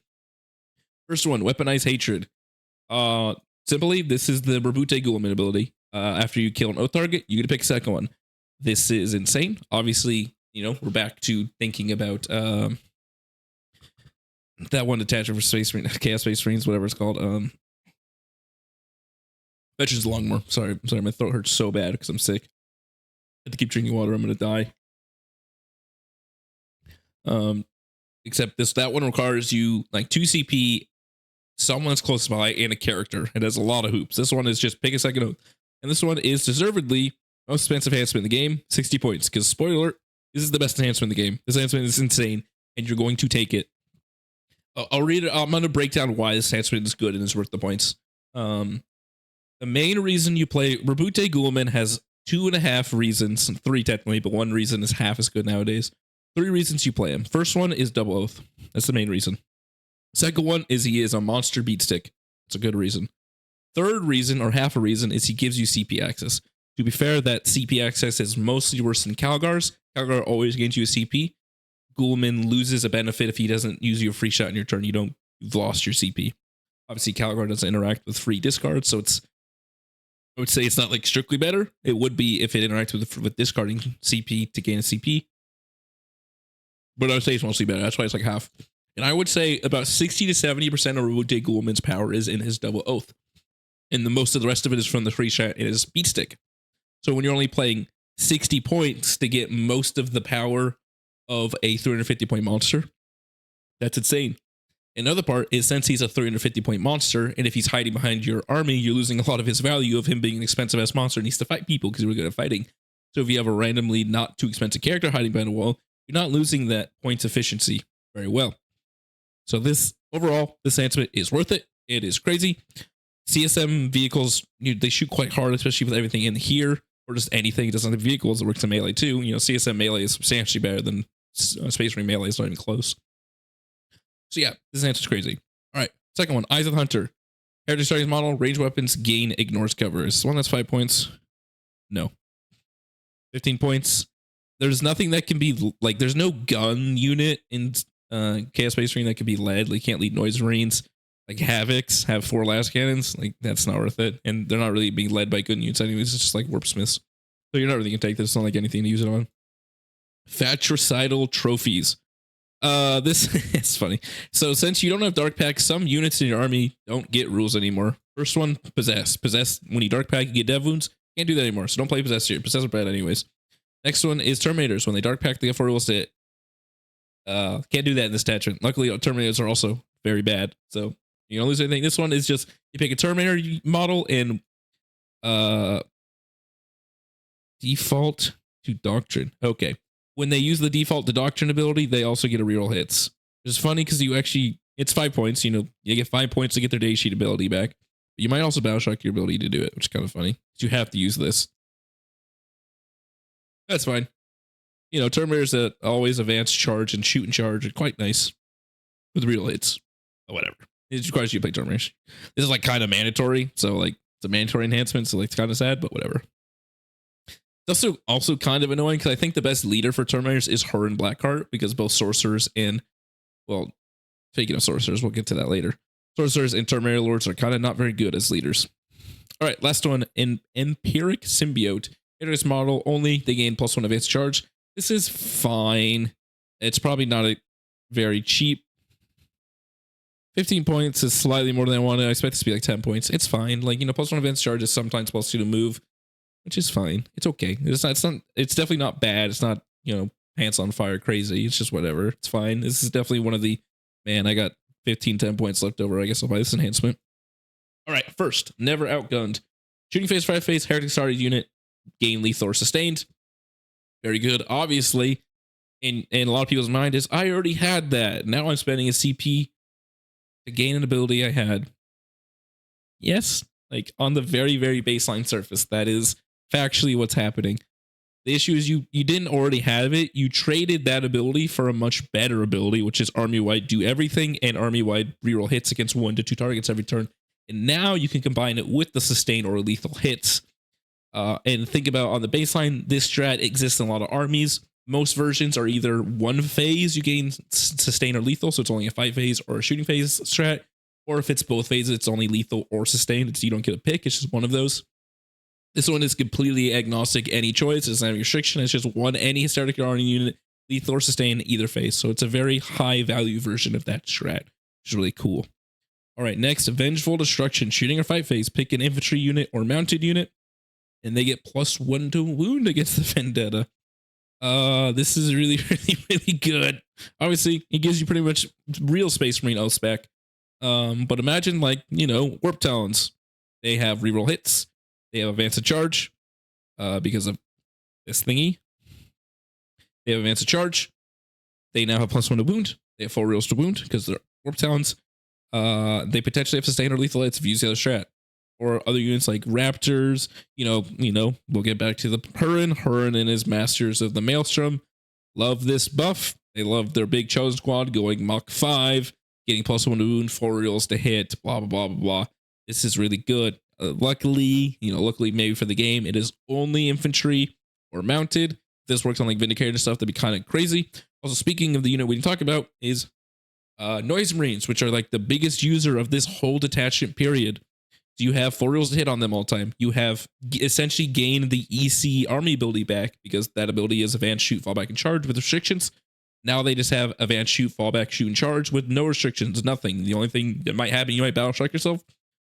First one, Weaponize Hatred. Simply, this is the Rebute Guilliman ability. After you kill an Oath target, you get to pick a second one. This is insane. Obviously, you know, we're back to thinking about that one attachment for Space Marine, Chaos Space Marines, whatever it's called. Veterans of the Long War. Sorry, my throat hurts so bad because I'm sick. I have to keep drinking water. I'm gonna die. Except that one requires you like 2 CP, someone's close by, and a character. It has a lot of hoops. This one is just pick a second oath. And this one is deservedly most expensive enhancement in the game, 60 points. Because spoiler alert, this is the best enhancement in the game. This enhancement is insane, and you're going to take it. I'll read it. I'm going to break down why this enhancement is good and is worth the points. The main reason you play Rebute Guilliman has 2.5 reasons, 3 technically, but 1 reason is half as good nowadays. 3 reasons you play him. First one is double oath. That's the main reason. Second one is he is a monster beat stick. That's a good reason. Third reason, or half a reason, is he gives you CP access. To be fair, that CP access is mostly worse than Calgar's. Calgar always gains you a CP. Ghoulman loses a benefit if he doesn't use your free shot in your turn. You've lost your CP. Obviously, Calgar doesn't interact with free discards, so I would say it's not like strictly better. It would be if it interacts with discarding CP to gain a CP. But I would say it's mostly better. That's why it's like half. And I would say about 60 to 70% of Rude Ghoulman's power is in his double oath. And most of the rest of it is from the free shot in his beat stick. So when you're only playing 60 points to get most of the power of a 350 point monster, that's insane. Another part is since he's a 350 point monster, and if he's hiding behind your army, you're losing a lot of his value of him being an expensive ass monster and needs to fight people because he's really good at fighting. So if you have a randomly not too expensive character hiding behind a wall, you're not losing that points efficiency very well. So this overall, this enhancement is worth it. It is crazy. CSM vehicles, they shoot quite hard, especially with everything in here, or just anything. It doesn't have vehicles. It works in melee too. CSM melee is substantially better than Space Marine melee. It's not even close. So yeah, this answer is crazy. All right, second one, Eyes of the Hunter. Heritage Starting model, range weapons, gain, ignores cover. Is this one that's 5 points? No. 15 points. There's nothing that can be, like, there's no gun unit in Chaos Space Marine that can be led. Like, you can't lead Noise Marines. Like, Havocs have 4 last cannons. Like, that's not worth it. And they're not really being led by good units anyways. It's just like Warp Smiths. So you're not really going to take this. It's not like anything to use it on. Fratricidal Trophies. This is funny. So since you don't have Dark Pack, some units in your army don't get rules anymore. First one, Possess. Possess, when you Dark Pack, you get Dev Wounds. Can't do that anymore, so don't play Possess here. Possess are bad anyways. Next one is Terminators. When they Dark Pack, they get 4 rules to hit. Can't do that in this attachment. Luckily, Terminators are also very bad, so you don't lose anything. This one is just, you pick a Terminator model and default to Doctrine. Okay. When they use the default to Doctrine ability, they also get a reroll hits. Which is funny because it's 5 points. You get 5 points to get their day sheet ability back. But you might also battle shock your ability to do it, which is kind of funny. You have to use this. That's fine. Terminators that always advance, charge, and shoot and charge are quite nice with reroll hits. Or whatever. It requires you to play Terminators. This is like kind of mandatory. So like it's a mandatory enhancement. So like it's kind of sad, but whatever. It's also kind of annoying because I think the best leader for Terminators is Huron Blackheart because both Sorcerers and, well, speaking of Sorcerers, we'll get to that later. Sorcerers and Terminator Lords are kind of not very good as leaders. All right, last one, an Empiric Symbiote. Introduce model only, they gain +1 advanced charge. This is fine. It's probably not a very cheap. 15 points is slightly more than I wanted. I expect this to be like 10 points. It's fine. Like, +1 advanced charge is sometimes +2 to move, which is fine. It's okay. It's definitely not bad. It's not, pants on fire crazy. It's just whatever. It's fine. This is definitely one of the, man, I got 10 points left over. I guess I'll buy this enhancement. All right. First, Never Outgunned. Shooting phase, 5 phase, Heretic started unit, gain lethal or sustained. Very good. Obviously, in a lot of people's mind is, I already had that. Now I'm spending a CP to gain an ability I had. Yes. Like on the very, very baseline surface, that is factually what's happening. The issue is you didn't already have it. You traded that ability for a much better ability, which is army-wide do everything and army-wide reroll hits against 1 to 2 targets every turn. And now you can combine it with the sustain or lethal hits. And think about on the baseline, this strat exists in a lot of armies. Most versions are either 1 phase, you gain sustain or lethal, so it's only a 5 phase, or a shooting phase strat. Or if it's both phases, it's only lethal or sustained. You don't get a pick. It's just one of those. This one is completely agnostic, any choice. It doesn't have a restriction. It's just any hysteric army unit, lethal or sustained, either phase. So it's a very high value version of that strat, which is really cool. All right, next, Vengeful Destruction. Shooting or fight phase, pick an infantry unit or mounted unit, and they get +1 to wound against the Vendetta. This is really, really, really good. Obviously, it gives you pretty much real Space Marine oath spec. But imagine Warp Talons. They have reroll hits. They have advance to charge, because of this thingy. They have advance to charge. They now have +1 to wound. They have 4 reels to wound because they're Warp Talons. They potentially have sustain or lethal hits if you use the other strat. or other units like Raptors. We'll get back to the Huron and his Masters of the Maelstrom. Love this buff. They love their big chosen squad going Mach 5, getting +1 to wound, 4 reels to hit, blah, blah, blah, blah, blah. This is really good. Luckily maybe for the game, it is only infantry or mounted. If this works on like Vindicator stuff, that'd be kind of crazy. Also, speaking of the unit we didn't talk about is Noise Marines, which are like the biggest user of this whole detachment period. So you have 4 reels to hit on them all the time. You have essentially gained the EC army ability back because that ability is advanced shoot, fall back, and charge with restrictions. Now they just have advanced shoot, fall back, shoot, and charge with no restrictions, nothing. The only thing that might happen, you might battle strike yourself,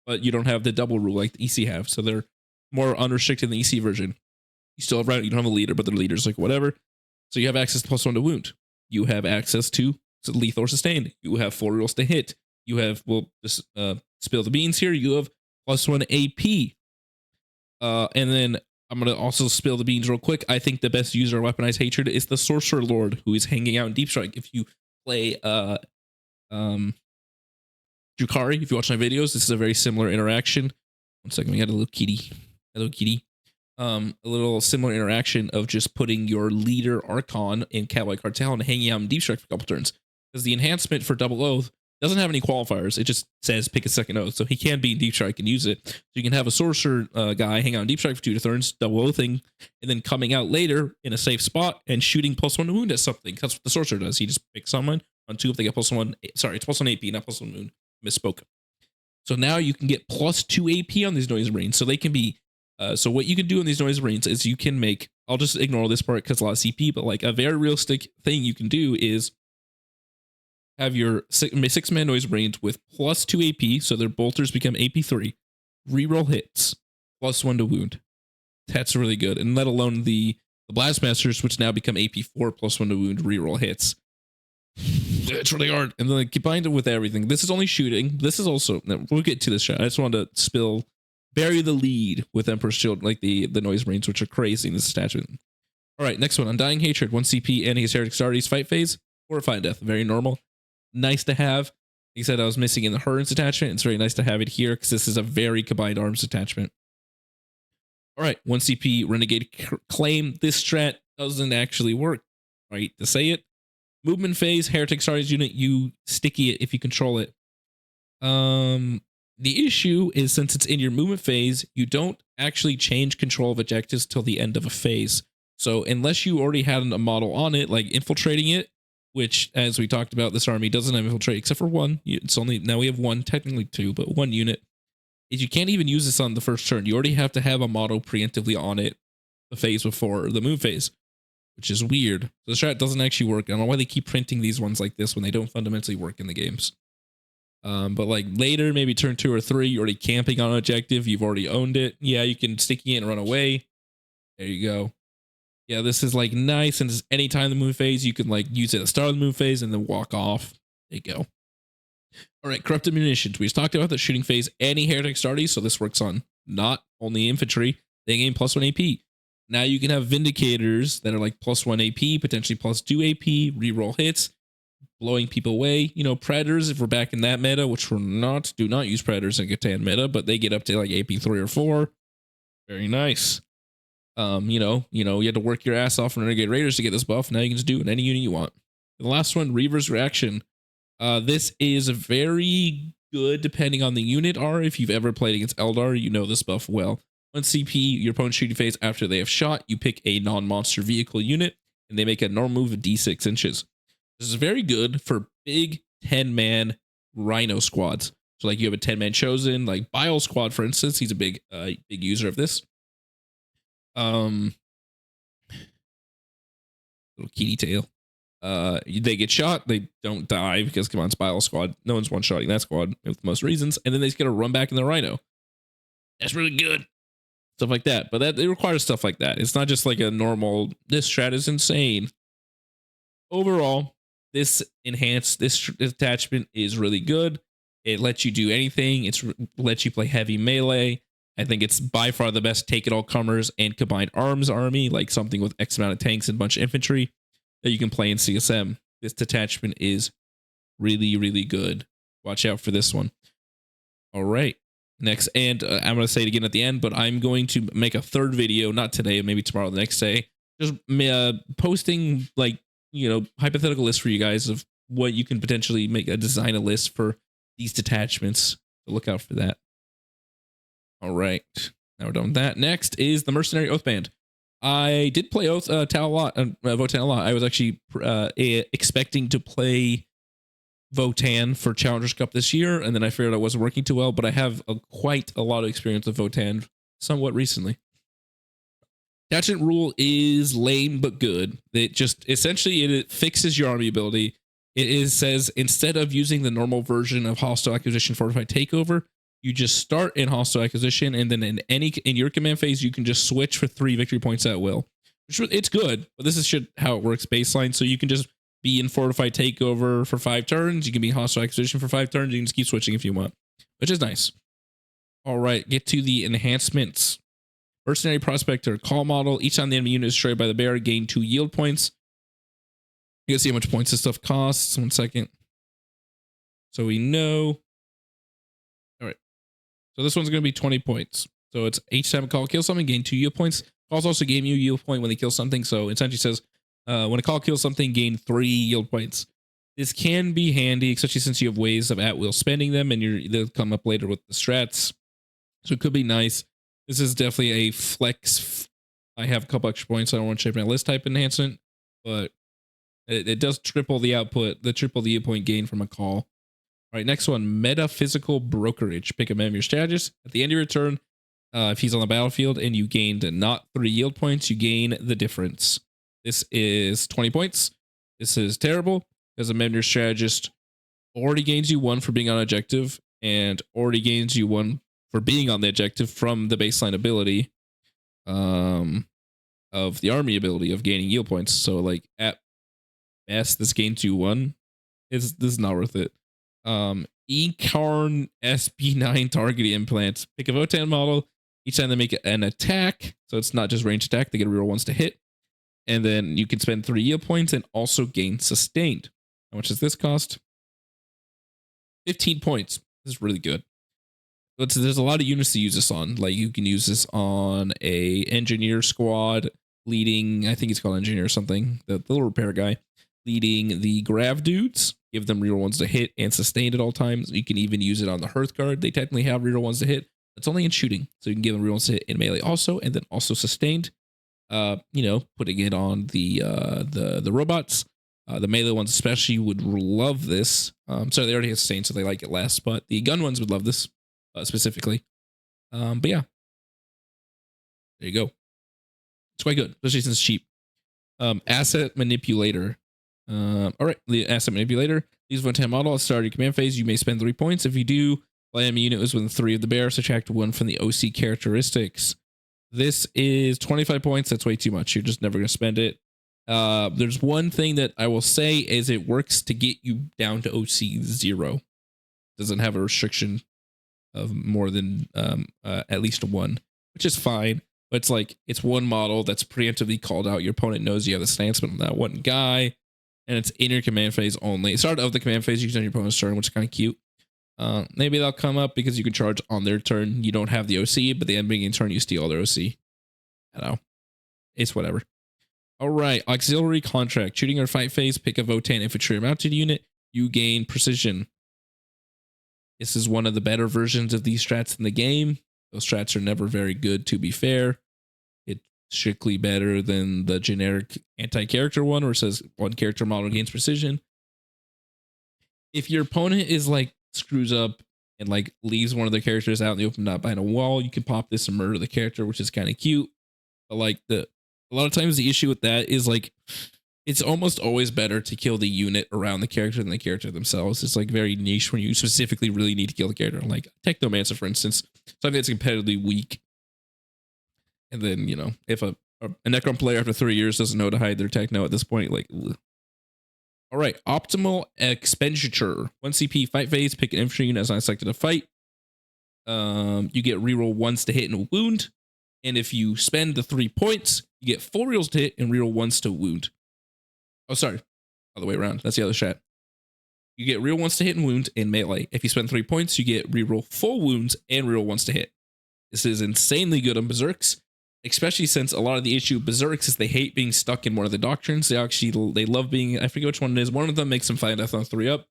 but you don't have the double rule like the EC have. So they're more unrestricted than the EC version. You still have you don't have a leader, but the leader's like whatever. So you have access to +1 to wound. You have access to lethal or sustained. You have 4 reels to hit. You have, just spill the beans here. You have +1 AP. And then I'm going to also spill the beans real quick. I think the best user of Weaponized Hatred is the Sorcerer Lord, who is hanging out in Deep Strike. If you play Drukhari, if you watch my videos, this is a very similar interaction. One second, we got a little kitty. Hello, kitty. A little similar interaction of just putting your leader Archon in Cowboy Cartel and hanging out in Deep Strike for a couple turns. Because the enhancement for Double Oath doesn't have any qualifiers. It just says pick a second oath. So he can be in Deep Strike and use it. So you can have a sorcerer guy hang out in Deep Strike for 2 turns, double oathing, and then coming out later in a safe spot and shooting +1 to wound at something. That's what the sorcerer does. He just picks someone on 2 if they get +1. Sorry, it's +1 AP, not +1 wound. Misspoke. So now you can get +2 AP on these Noise Marines. So they can be. So what you can do in these Noise Marines is you can make. I'll just ignore this part because a lot of CP, but like a very realistic thing you can do is have your 6-man Noise Marines with +2 AP, so their bolters become AP3, reroll hits, +1 to wound. That's really good. And let alone the Blastmasters, which now become AP4, +1 to wound, reroll hits. It's really hard. And then like, combined it with everything. This is only shooting. This is also, we'll get to this shot. I just wanted to bury the lead with Emperor's Shield, like the Noise Marines, which are crazy in this attachment. All right, next one. Undying Hatred, 1 CP, and his Heretic Astartes fight phase, horrifying death. Very normal. Nice to have. Like I said, I was missing in the Huron's attachment. It's very nice to have it here because this is a very combined arms attachment. All right, 1 CP Renegade Claim. This strat doesn't actually work. Right, to say it. Movement phase, Heretic Astartes unit, you sticky it if you control it. The issue is since it's in your movement phase, you don't actually change control of objectives till the end of a phase. So unless you already had a model on it, like infiltrating it, which, as we talked about, this army doesn't have infiltrate except for 1. It's only now we have 1, technically 2, but 1 unit. Is you can't even use this on the first turn. You already have to have a model preemptively on it the phase before the move phase, which is weird. So the strat doesn't actually work. I don't know why they keep printing these ones like this when they don't fundamentally work in the games. But like later, maybe turn 2 or 3, you're already camping on an objective. You've already owned it. Yeah, you can sticky it and run away. There you go. Yeah, this is like nice, and anytime the move phase, you can like use it at the start of the move phase and then walk off. There you go. All right, Corrupted Munitions. We just talked about the shooting phase, any Heretic Astartes, so this works on not only infantry. They gain +1 AP. Now you can have Vindicators that are like +1 AP, potentially +2 AP, reroll hits, blowing people away. Predators, if we're back in that meta, which we're not, do not use Predators in Catan meta, but they get up to like AP3 or 4. Very nice. You had to work your ass off in Renegade Raiders to get this buff. Now you can just do it in any unit you want. The last one, Reaver's Reaction. This is very good depending on the unit R. If you've ever played against Eldar, you know this buff well. 1 CP, your opponent's shooting phase after they have shot, you pick a non-monster vehicle unit, and they make a normal move of D6 inches. This is very good for big 10-man Rhino squads. So like you have a 10-man chosen, like Bile Squad, for instance. He's a big user of this. Little kitty tail. They get shot, they don't die because come on, it's Bile Squad. No one's one-shotting that squad with most reasons, and then they just get to run back in the Rhino. That's really good. Stuff like that. But it requires stuff like that. It's not just like a normal, this strat is insane. Overall, this attachment is really good. It lets you do anything. It lets you play heavy melee. I think it's by far the best take-it-all-comers and combined arms army, like something with X amount of tanks and a bunch of infantry that you can play in CSM. This detachment is really, really good. Watch out for this one. All right. next, and I'm going to say it again at the end, but I'm going to make a third video, not today, maybe tomorrow, the next day, just posting like, hypothetical lists for you guys of what you can potentially design a list for these detachments. So look out for that. All right, now we're done with that. Next is the Mercenary Oathband. I did play Votann a lot. I was actually expecting to play Votann for Challengers Cup this year, and then I figured I wasn't working too well, but I have quite a lot of experience with Votann somewhat recently. Detachment rule is lame but good. It just essentially it fixes your army ability. Says instead of using the normal version of hostile acquisition fortified takeover, you just start in hostile acquisition, and then in your command phase you can just switch for 3 victory points at will. It's good, but this is how it works baseline. So you can just be in fortified takeover for 5 turns. You can be hostile acquisition for 5 turns. You can just keep switching if you want, which is nice. All right, get to the enhancements. Mercenary Prospector call model. Each time the enemy unit is destroyed by the bear, gain 2 yield points. You can see how much points this stuff costs. 1 second. So we know. All right. So this one's going to be 20 points. So it's each time a call kills something, gain 2 yield points. Calls also gain you a yield point when they kill something. So it essentially says when a call kills something, gain 3 yield points. This can be handy, especially since you have ways of at-will spending them, and they'll come up later with the strats. So it could be nice. This is definitely a flex. I have a couple extra points. I don't want to change my list type enhancement, but it does triple the output, triple the yield point gain from a call. All right, next one, Metaphysical Brokerage. Pick a member of your strategist. At the end of your turn, if he's on the battlefield and you gained not 3 yield points, you gain the difference. This is 20 points. This is terrible because a member of your strategist already gains you 1 for being on objective and already gains you 1 for being on the objective from the baseline ability of the army ability of gaining yield points. So like at best, this gains you 1. This is not worth it. Ecarn SB9 targeting implants. Pick a Votann model. Each time they make an attack, so it's not just range attack, they get reroll ones to hit. And then you can spend 3 yield points and also gain sustained. How much does this cost? 15 points. This is really good. But there's a lot of units to use this on. Like you can use this on a engineer squad leading, I think he's called engineer or something, the little repair guy, leading the grav dudes. Give them reroll ones to hit and sustained at all times. You can even use it on the Hearth Guard. They technically have reroll ones to hit. It's only in shooting, so you can give them reroll ones to hit in melee also, and then also sustained. Putting it on the robots. The melee ones especially would love this. So they already have sustained, so they like it less. But the gun ones would love this specifically. But yeah, there you go. It's quite good, especially since it's cheap. Asset Manipulator. All right, the Asset Manipulator. Use Votann model at the start of your command phase. You may spend 3 points. If you do, play enemy unit is within 3 of the bear. Subtract 1 from the OC characteristics. This is 25 points. That's way too much. You're just never going to spend it. There's one thing that I will say is it works to get you down to OC 0. Doesn't have a restriction of more than at least 1, which is fine. But it's like it's 1 model that's preemptively called out. Your opponent knows you have the stance on that 1 guy, and it's in your command phase only. Start of the command phase, you can on your opponent's turn, which is kind of cute. Maybe they'll come up because you can charge on their turn. You don't have the OC, but the end beginning turn, you steal their OC. I don't know. It's whatever. All right. Auxiliary Contract. Shooting or fight phase, pick a Votann infantry or mounted unit. You gain precision. This is one of the better versions of these strats in the game. Those strats are never very good, to be fair. It's strictly better than the generic anti-character one where it says 1 character model gains precision. If your opponent is like screws up and like leaves one of their characters out in the open, not behind a wall, you can pop this and murder the character, which is kind of cute. But like a lot of times the issue with that is like it's almost always better to kill the unit around the character than the character themselves. It's like very niche when you specifically really need to kill the character. Like Technomancer, for instance, something that's competitively weak. And then, if a Necron player after 3 years doesn't know how to hide their techno at this point, like, ugh. All right, Optimal Expenditure. 1 CP fight phase, pick an infantry unit as I selected a fight. You get reroll 1s to hit and wound. And if you spend the 3 points, you get 4 rerolls to hit and reroll 1s to wound. Oh, sorry. Other way around. That's the other strat. you get reroll once to hit and wound in melee. If you spend 3 points, you get reroll full wounds and reroll once to hit. This is insanely good on Berserks, especially since a lot of the issue with Berserks is they hate being stuck in one of the doctrines. They love being, I forget which one it is. One of them makes them fight death on 3-up,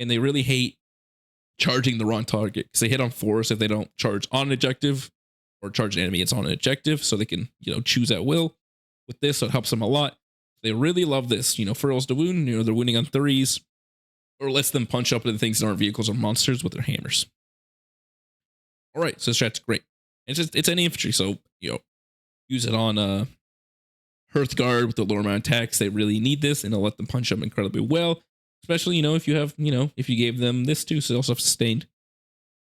and they really hate charging the wrong target because they hit on 4s if they don't charge on an objective or charge an enemy it's on an objective, so they can, choose at will with this, so it helps them a lot. They really love this, furls to wound, they're wounding on 3s, or lets them punch up into things that aren't vehicles or monsters with their hammers. All right, so this strat's great. It's any infantry, so use it on Hearthguard with the lower amount of attacks. They really need this, and it'll let them punch them incredibly well. Especially, if you have, if you gave them this too, so they also have sustained.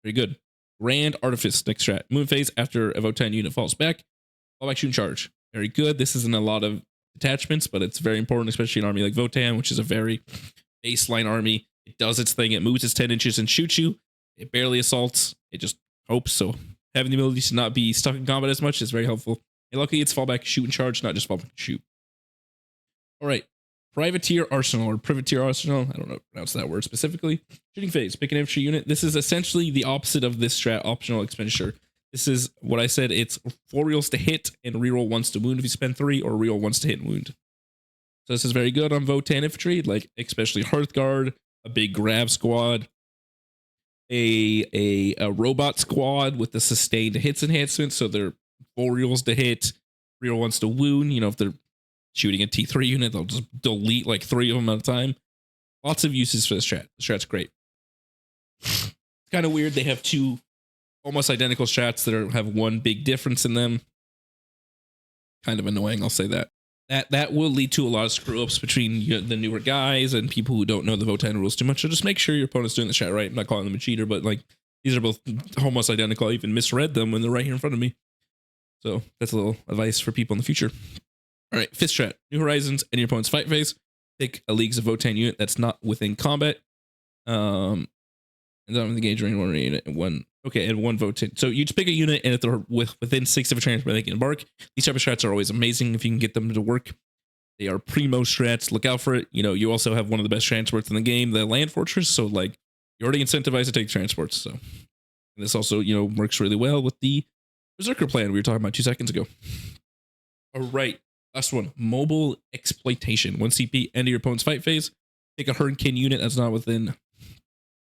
Very good. Grand Artifice next strat. Moon phase after a Votann unit falls back. Fall back, shoot, and charge. Very good. This isn't a lot of detachments, but it's very important, especially an army like Votann, which is a very baseline army. It does its thing. It moves its 10 inches and shoots you. It barely assaults. It just hopes. So having the ability to not be stuck in combat as much is very helpful. And luckily, it's fall back, shoot, and charge, not just fall back and shoot. All right. Privateer Arsenal or Privateer Arsenal. I don't know how to pronounce that word specifically. Shooting phase. Pick an infantry unit. This is essentially the opposite of this strat, optional expenditure. This is what I said. It's 4 rerolls to hit and reroll once to wound if you spend 3, or reroll once to hit and wound. So this is very good on Votann infantry, like especially Hearthguard, a big grab squad, a robot squad with the sustained hits enhancement. So they're 4 rerolls to hit, reroll once to wound. If they're shooting a T3 unit, they'll just delete like 3 of them at a time. Lots of uses for this strat. The strat's great. It's kind of weird. They have 2 almost identical strats that have one big difference in them. Kind of annoying, I'll say that. That will lead to a lot of screw-ups between the newer guys and people who don't know the Votann rules too much. So just make sure your opponent's doing the strat right. I'm not calling them a cheater, but like these are both almost identical. I even misread them when they're right here in front of me. So that's a little advice for people in the future. All right, 5th strat. New Horizons and your opponent's fight phase. Pick a Leagues of Votann unit that's not within combat. And don't engage one unit and one. Okay, and 1 Votann. So you just pick a unit, and if they're within 6 of a transport, they can embark. These type of strats are always amazing if you can get them to work. They are primo strats. Look out for it. You also have one of the best transports in the game, the Land Fortress. So like you're already incentivized to take transports. So and this also works really well with the Berserker plan we were talking about 2 seconds ago. All right. Last one, mobile exploitation. 1 CP, end of your opponent's fight phase. Take a Hurricane unit that's not within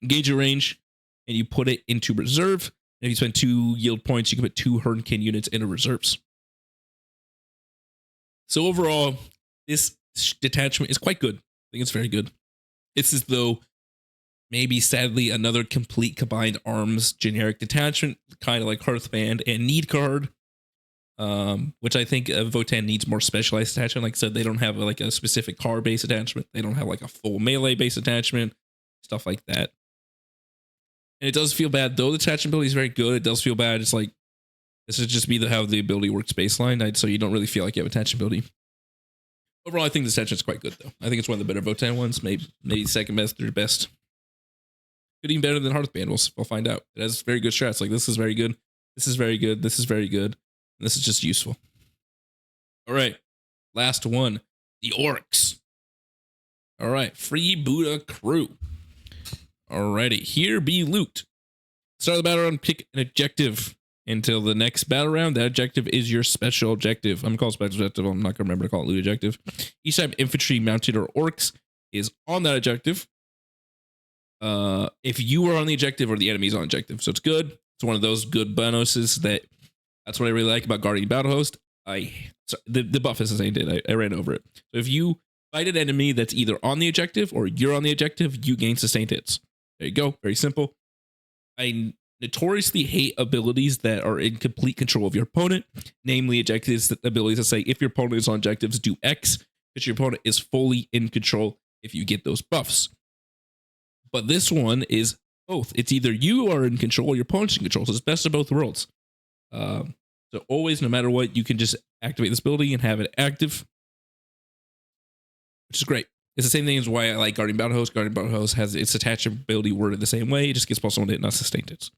engagement range, and you put it into reserve. And if you spend 2 yield points, you can put 2 Hurricane units into reserves. So overall, this detachment is quite good. I think it's very good. It's as though maybe sadly another complete combined arms generic detachment, kind of like Hearthband and Need Card. Which I think Votann needs more specialized attachment. Like I said, they don't have like a specific car based attachment. They don't have like a full melee based attachment, stuff like that. And it does feel bad though. The attachment ability is very good. It does feel bad. It's like this would just be how the ability works baseline, so you don't really feel like you have attachment ability. Overall, I think this attachment's quite good though. I think it's one of the better Votann ones. Maybe second best or best. Could even better than Hearthband. We'll find out. It has very good strats. Like this is very good. This is very good. This is very good. This is just useful. All right. Last one. The Orks. All right. Freebooter Krew. Alrighty. Here be loot. Start the battle round. Pick an objective until the next battle round. That objective is your special objective. I'm going to call it special objective. I'm not going to remember to call it loot objective. Each time infantry, mounted, or orcs is on that objective. If you are on the objective or the enemy's on objective. So it's good. It's one of those good bonuses that's what I really like about Guardian Battle Host. The buff is the same did. I ran over it. So if you fight an enemy that's either on the objective or you're on the objective, you gain sustained hits. There you go. Very simple. I notoriously hate abilities that are in complete control of your opponent, namely objectives, abilities that say if your opponent is on objectives, do X, because your opponent is fully in control if you get those buffs. But this one is both. It's either you are in control or your opponent's in control. So it's best of both worlds. So always, no matter what, you can just activate this ability and have it active, which is great. It's the same thing as why I like Guardian Battle Host. Guardian Battle Host has its attachment ability worded the same way. It just gets plus 1 hit, not sustained hits.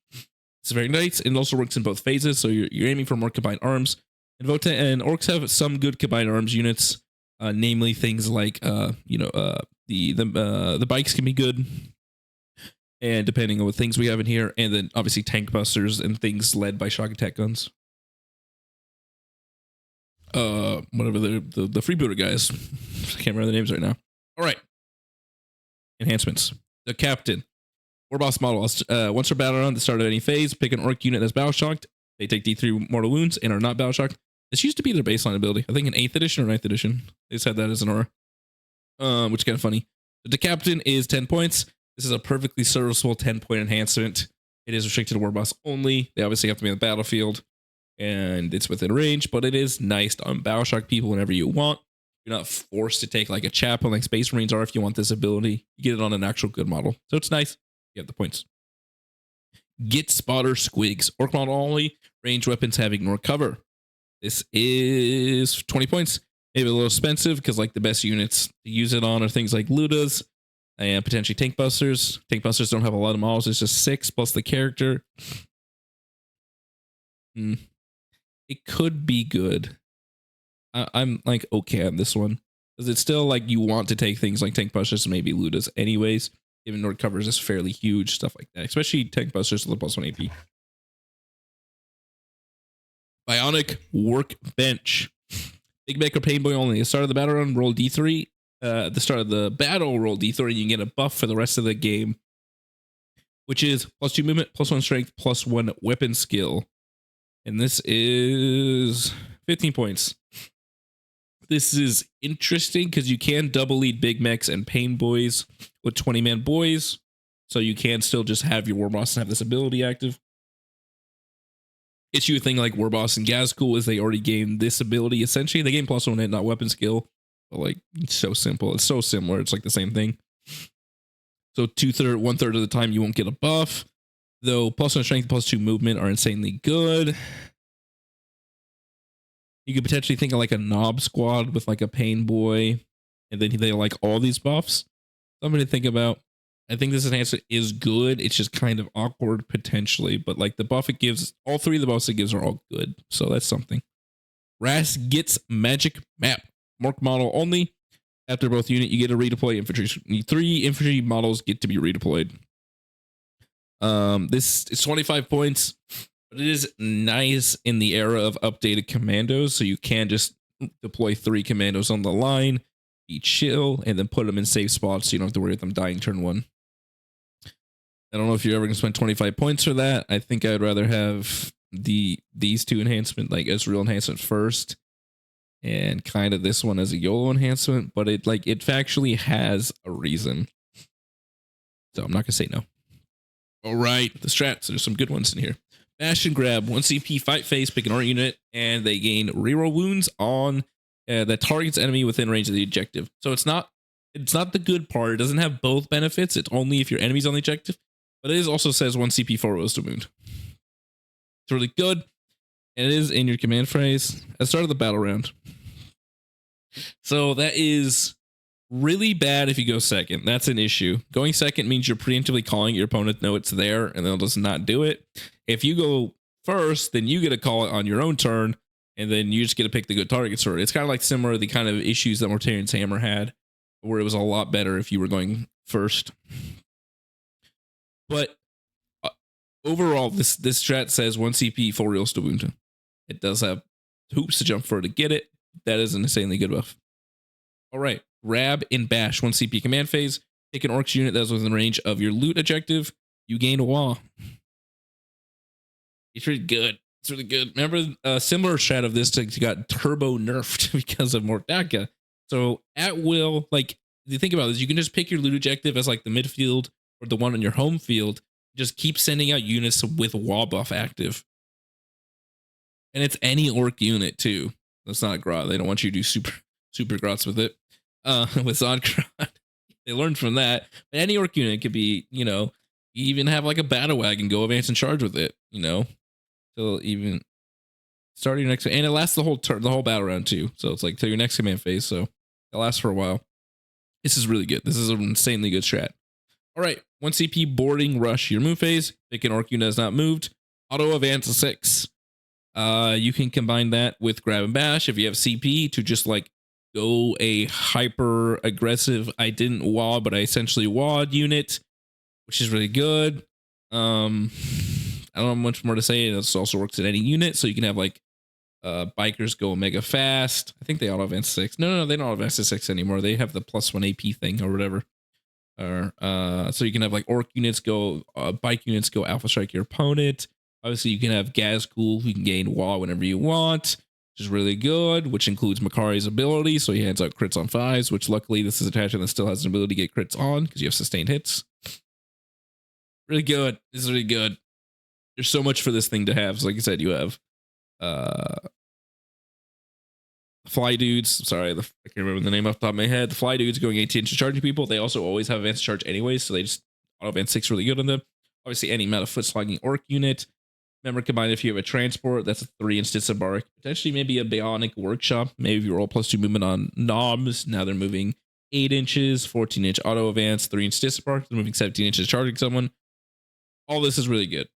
It's very nice. And it also works in both phases. So you're aiming for more combined arms. And Votann and Orcs have some good combined arms units. namely things like the bikes can be good, and depending on what things we have in here, and then obviously tank busters and things led by shock attack guns. Whatever the freebooter guys, I can't remember the names right now. All right, enhancements. The captain, war boss model. Once they're battle around the start of any phase, pick an orc unit that's battle shocked. They take D3 mortal wounds and are not battle shocked. This used to be their baseline ability. I think in 8th edition or 9th edition, they just had that as an aura, which is kind of funny. The captain is 10 points. This is a perfectly serviceable 10-point enhancement. It is restricted to war boss only. They obviously have to be on the battlefield, and it's within range, but it is nice to battle shock people whenever you want. You're not forced to take like a chaplain like Space Marines are if you want this ability. You get it on an actual good model. So it's nice. You have the points. Get Spotter Squigs. Orc model only. Range weapons have ignore cover. This is 20 points. Maybe a little expensive because like the best units to use it on are things like Ludas and potentially Tank Busters. Tank Busters don't have a lot of models. It's just 6 plus the character. It could be good. I'm like okay on this one because it's still like you want to take things like Tank Busters and maybe Ludas anyways. Even Nord covers is fairly huge, stuff like that, especially Tank Busters with the +1 AP. Bionic Workbench. Big Maker Pain Boy only. At the start of the battle run, roll D3. At the start of the battle, roll D3, and you get a buff for the rest of the game, which is +2 movement, +1 strength, +1 weapon skill. And this is 15 points. This is interesting because you can double lead Big Mechs and Pain Boys with 20-man boys. So you can still just have your War Boss and have this ability active. Issue thing like War Boss and Gazcool is they already gained this ability. Essentially, they gain +1 hit, not weapon skill. But like, it's so simple. It's so similar. It's like the same thing. So 1/3 of the time you won't get a buff. Though +1 strength, +2 movement are insanely good. You could potentially think of like a Knob Squad with like a Pain Boy, and then they like all these buffs. Something to think about. I think this enhancement is good. It's just kind of awkward potentially, but like the buff it gives, all 3 of the buffs it gives are all good. So that's something. Ras gets Magic Map. Mork model only. After both unit, you get to redeploy infantry. 3 infantry models get to be redeployed. This is 25 points. But it is nice in the era of updated commandos, so you can just deploy 3 commandos on the line, be chill, and then put them in safe spots so you don't have to worry about them dying turn 1. I don't know if you're ever going to spend 25 points for that. I think I'd rather have these 2 enhancement, like as real enhancement first, and kind of this one as a YOLO enhancement, but it factually has a reason. So I'm not going to say no. All right, the strats, there's some good ones in here. Bash and Grab, 1 CP, fight phase, pick an art unit, and they gain reroll wounds on that targets enemy within range of the objective. So it's not the good part. It doesn't have both benefits. It's only if your enemy's on the objective, but it also says 1 CP, 4 rolls to wound. It's really good, and it is in your command phrase at the start of the battle round. So that is really bad if you go second. That's an issue. Going second means you're preemptively calling your opponent know it's there, and they'll just not do it. If you go first, then you get to call it on your own turn, and then you just get to pick the good targets for it. It's kind of like similar to the kind of issues that Mortarian's Hammer had, where it was a lot better if you were going first. But overall, this strat says 1 CP, 4 reels to wound. It does have hoops to jump for to get it. That is an insanely good buff. All right, Grab and Bash, 1 CP command phase. Pick an Orcs unit that is within range of your loot objective. You gain a wall. It's really good. It's really good. Remember a similar strat of this got turbo nerfed because of Mordaka. So at will, like if you think about this, you can just pick your loot objective as like the midfield or the one on your home field. Just keep sending out units with wall buff active. And it's any orc unit too. That's not a grot. They don't want you to do super grots with it. With Zodgrot. They learned from that. But any orc unit could be, you even have like a battle wagon, go advance and charge with it, till even start your next, and it lasts the whole battle round too. So it's like till your next command phase. So it lasts for a while. This is really good. This is an insanely good strat. All right, 1 CP boarding rush your move phase. Pick an orc unit that's not moved. Auto advance 6. You can combine that with Grab and Bash if you have CP to just like go a hyper aggressive, I didn't wad, but I essentially wad unit, which is really good. I don't have much more to say. This also works in any unit, so you can have like bikers go mega fast. I think they auto advance 6. No, they don't advance to 6 anymore. They have the +1 AP thing or whatever. Or so you can have like orc units go, bike units go alpha strike your opponent. Obviously, you can have Gazgul who can gain wall whenever you want, which is really good, which includes Makari's ability. So he hands out crits on 5s, which luckily this is attachment that still has an ability to get crits on because you have sustained hits. Really good. This is really good. There's so much for this thing to have. So like I said, you have fly dudes. Sorry, I can't remember the name off the top of my head. The fly dudes going 18 inches charging people. They also always have advanced charge anyways, so they just auto advance 6 really good on them. Obviously, any amount of foot slogging orc unit. Remember, combined if you have a transport, that's a 3-inch Disabark. Potentially maybe a Bionic Workshop. Maybe if you roll +2 movement on knobs. Now they're moving 8 inches, 14-inch auto advance, 3-inch Disabark. They're moving 17 inches charging someone. All this is really good.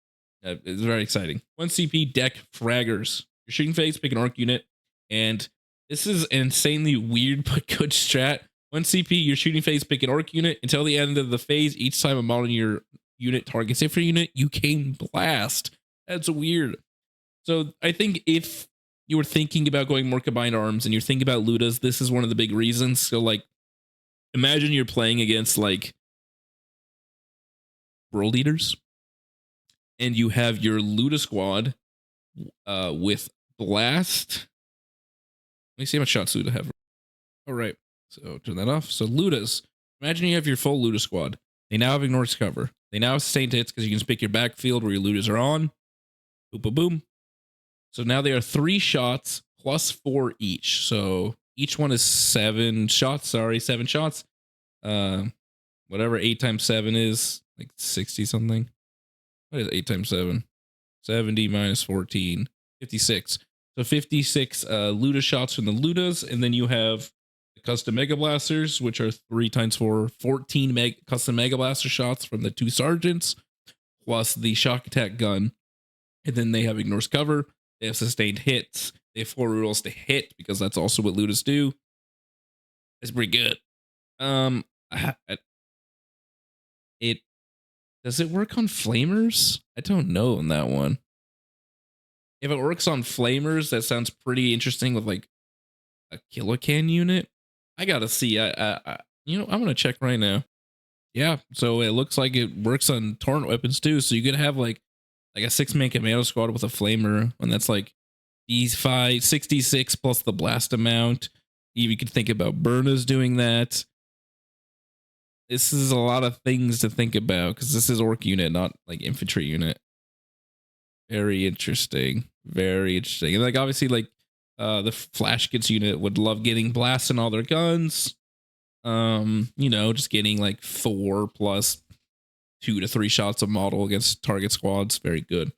It's very exciting. 1 CP deck fraggers. Your shooting phase, pick an orc unit. And this is an insanely weird but good strat. 1 CP, your shooting phase, pick an orc unit. Until the end of the phase, each time a model in your unit targets it for unit, you can blast. That's weird. So I think if you were thinking about going more combined arms and you're thinking about Ludas, this is one of the big reasons. So like, imagine you're playing against like World Eaters and you have your Luda squad with blast. Let me see how much shots Luda have. All right, so turn that off. So Ludas, imagine you have your full Luda squad. They now have Ignorance cover. They now have sustained hits because you can just pick your backfield where your Ludas are on. Boom, boom, boom. So now they are 3 shots plus 4 each. So each one is 7 shots. Sorry, 7 shots. Whatever 8 times 7 is, like 60 something. What is 8 times 7? 70 minus 14, 56. So 56 Luda shots from the Ludas, and then you have the custom Mega Blasters, which are 3 times 4, 14 custom Mega Blaster shots from the 2 Sergeants, plus the Shock Attack gun. And then they have Ignores Cover. They have sustained hits. They have 4 rerolls to hit because that's also what Ludas do. It's pretty good. It does it work on Flamers? I don't know on that one. If it works on Flamers, that sounds pretty interesting with like a Kilocan unit. I gotta see. I'm gonna check right now. Yeah, so it looks like it works on torrent weapons too. So you could have like a 6-man commando squad with a flamer, and that's like D5 66 plus the blast amount. You could think about Burnas doing that. This is a lot of things to think about because this is orc unit, not like infantry unit. Very interesting. Very interesting. And like obviously like the Flash Kids unit would love getting blasts in all their guns. Just getting like 4 plus 2 to 3 shots of model against target squads. Very good.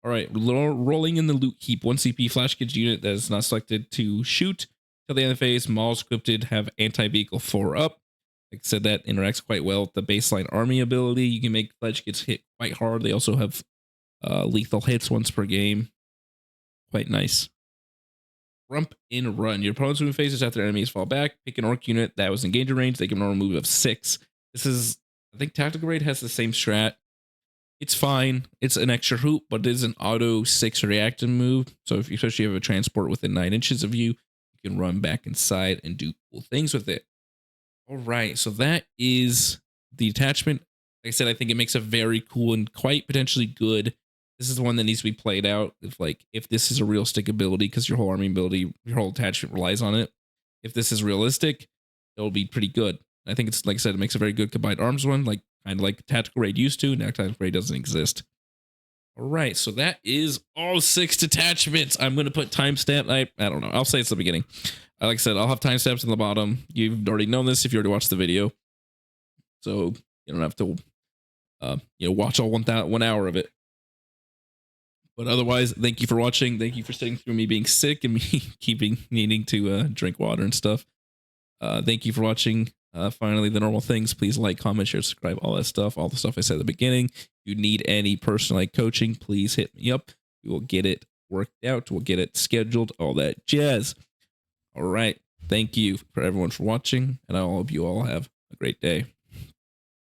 All right, rolling in the loot heap. 1 CP Flash Kids unit that is not selected to shoot till the end of the phase. Models scripted have anti-vehicle 4 up. Like I said, that interacts quite well with the baseline army ability. You can make Flash Kids hit quite hard. They also have lethal hits once per game. Quite nice. Rump in run. Your opponent's movement phases after enemies fall back. Pick an orc unit that was in danger range. They can roll a move of 6. This is, I think Tactical Raid has the same strat. It's fine. It's an extra hoop, but it is an auto 6 reactive move. So if you especially have a transport within 9 inches of you, you can run back inside and do cool things with it. All right, so that is the attachment. Like I said, I think it makes a very cool and quite potentially good. This is the one that needs to be played out. If this is a real stick ability, because your whole army ability, your whole attachment relies on it. If this is realistic, it'll be pretty good. I think it's, like I said, it makes a very good combined arms one, like kind of like Tactical Raid used to. Now Tactical Raid doesn't exist. All right, so that is all 6 detachments. I'm going to put timestamp. I don't know. I'll say it's the beginning. Like I said, I'll have timestamps in the bottom. You've already known this if you already watched the video. So you don't have to, watch all 1 hour of it. But otherwise, thank you for watching. Thank you for sitting through me being sick and me needing to drink water and stuff. Thank you for watching. Finally, the normal things. Please like, comment, share, subscribe, all that stuff. All the stuff I said at the beginning. If you need any personalized coaching, please hit me up. We will get it worked out. We'll get it scheduled. All that jazz. All right. Thank you for everyone for watching, and I hope you all have a great day.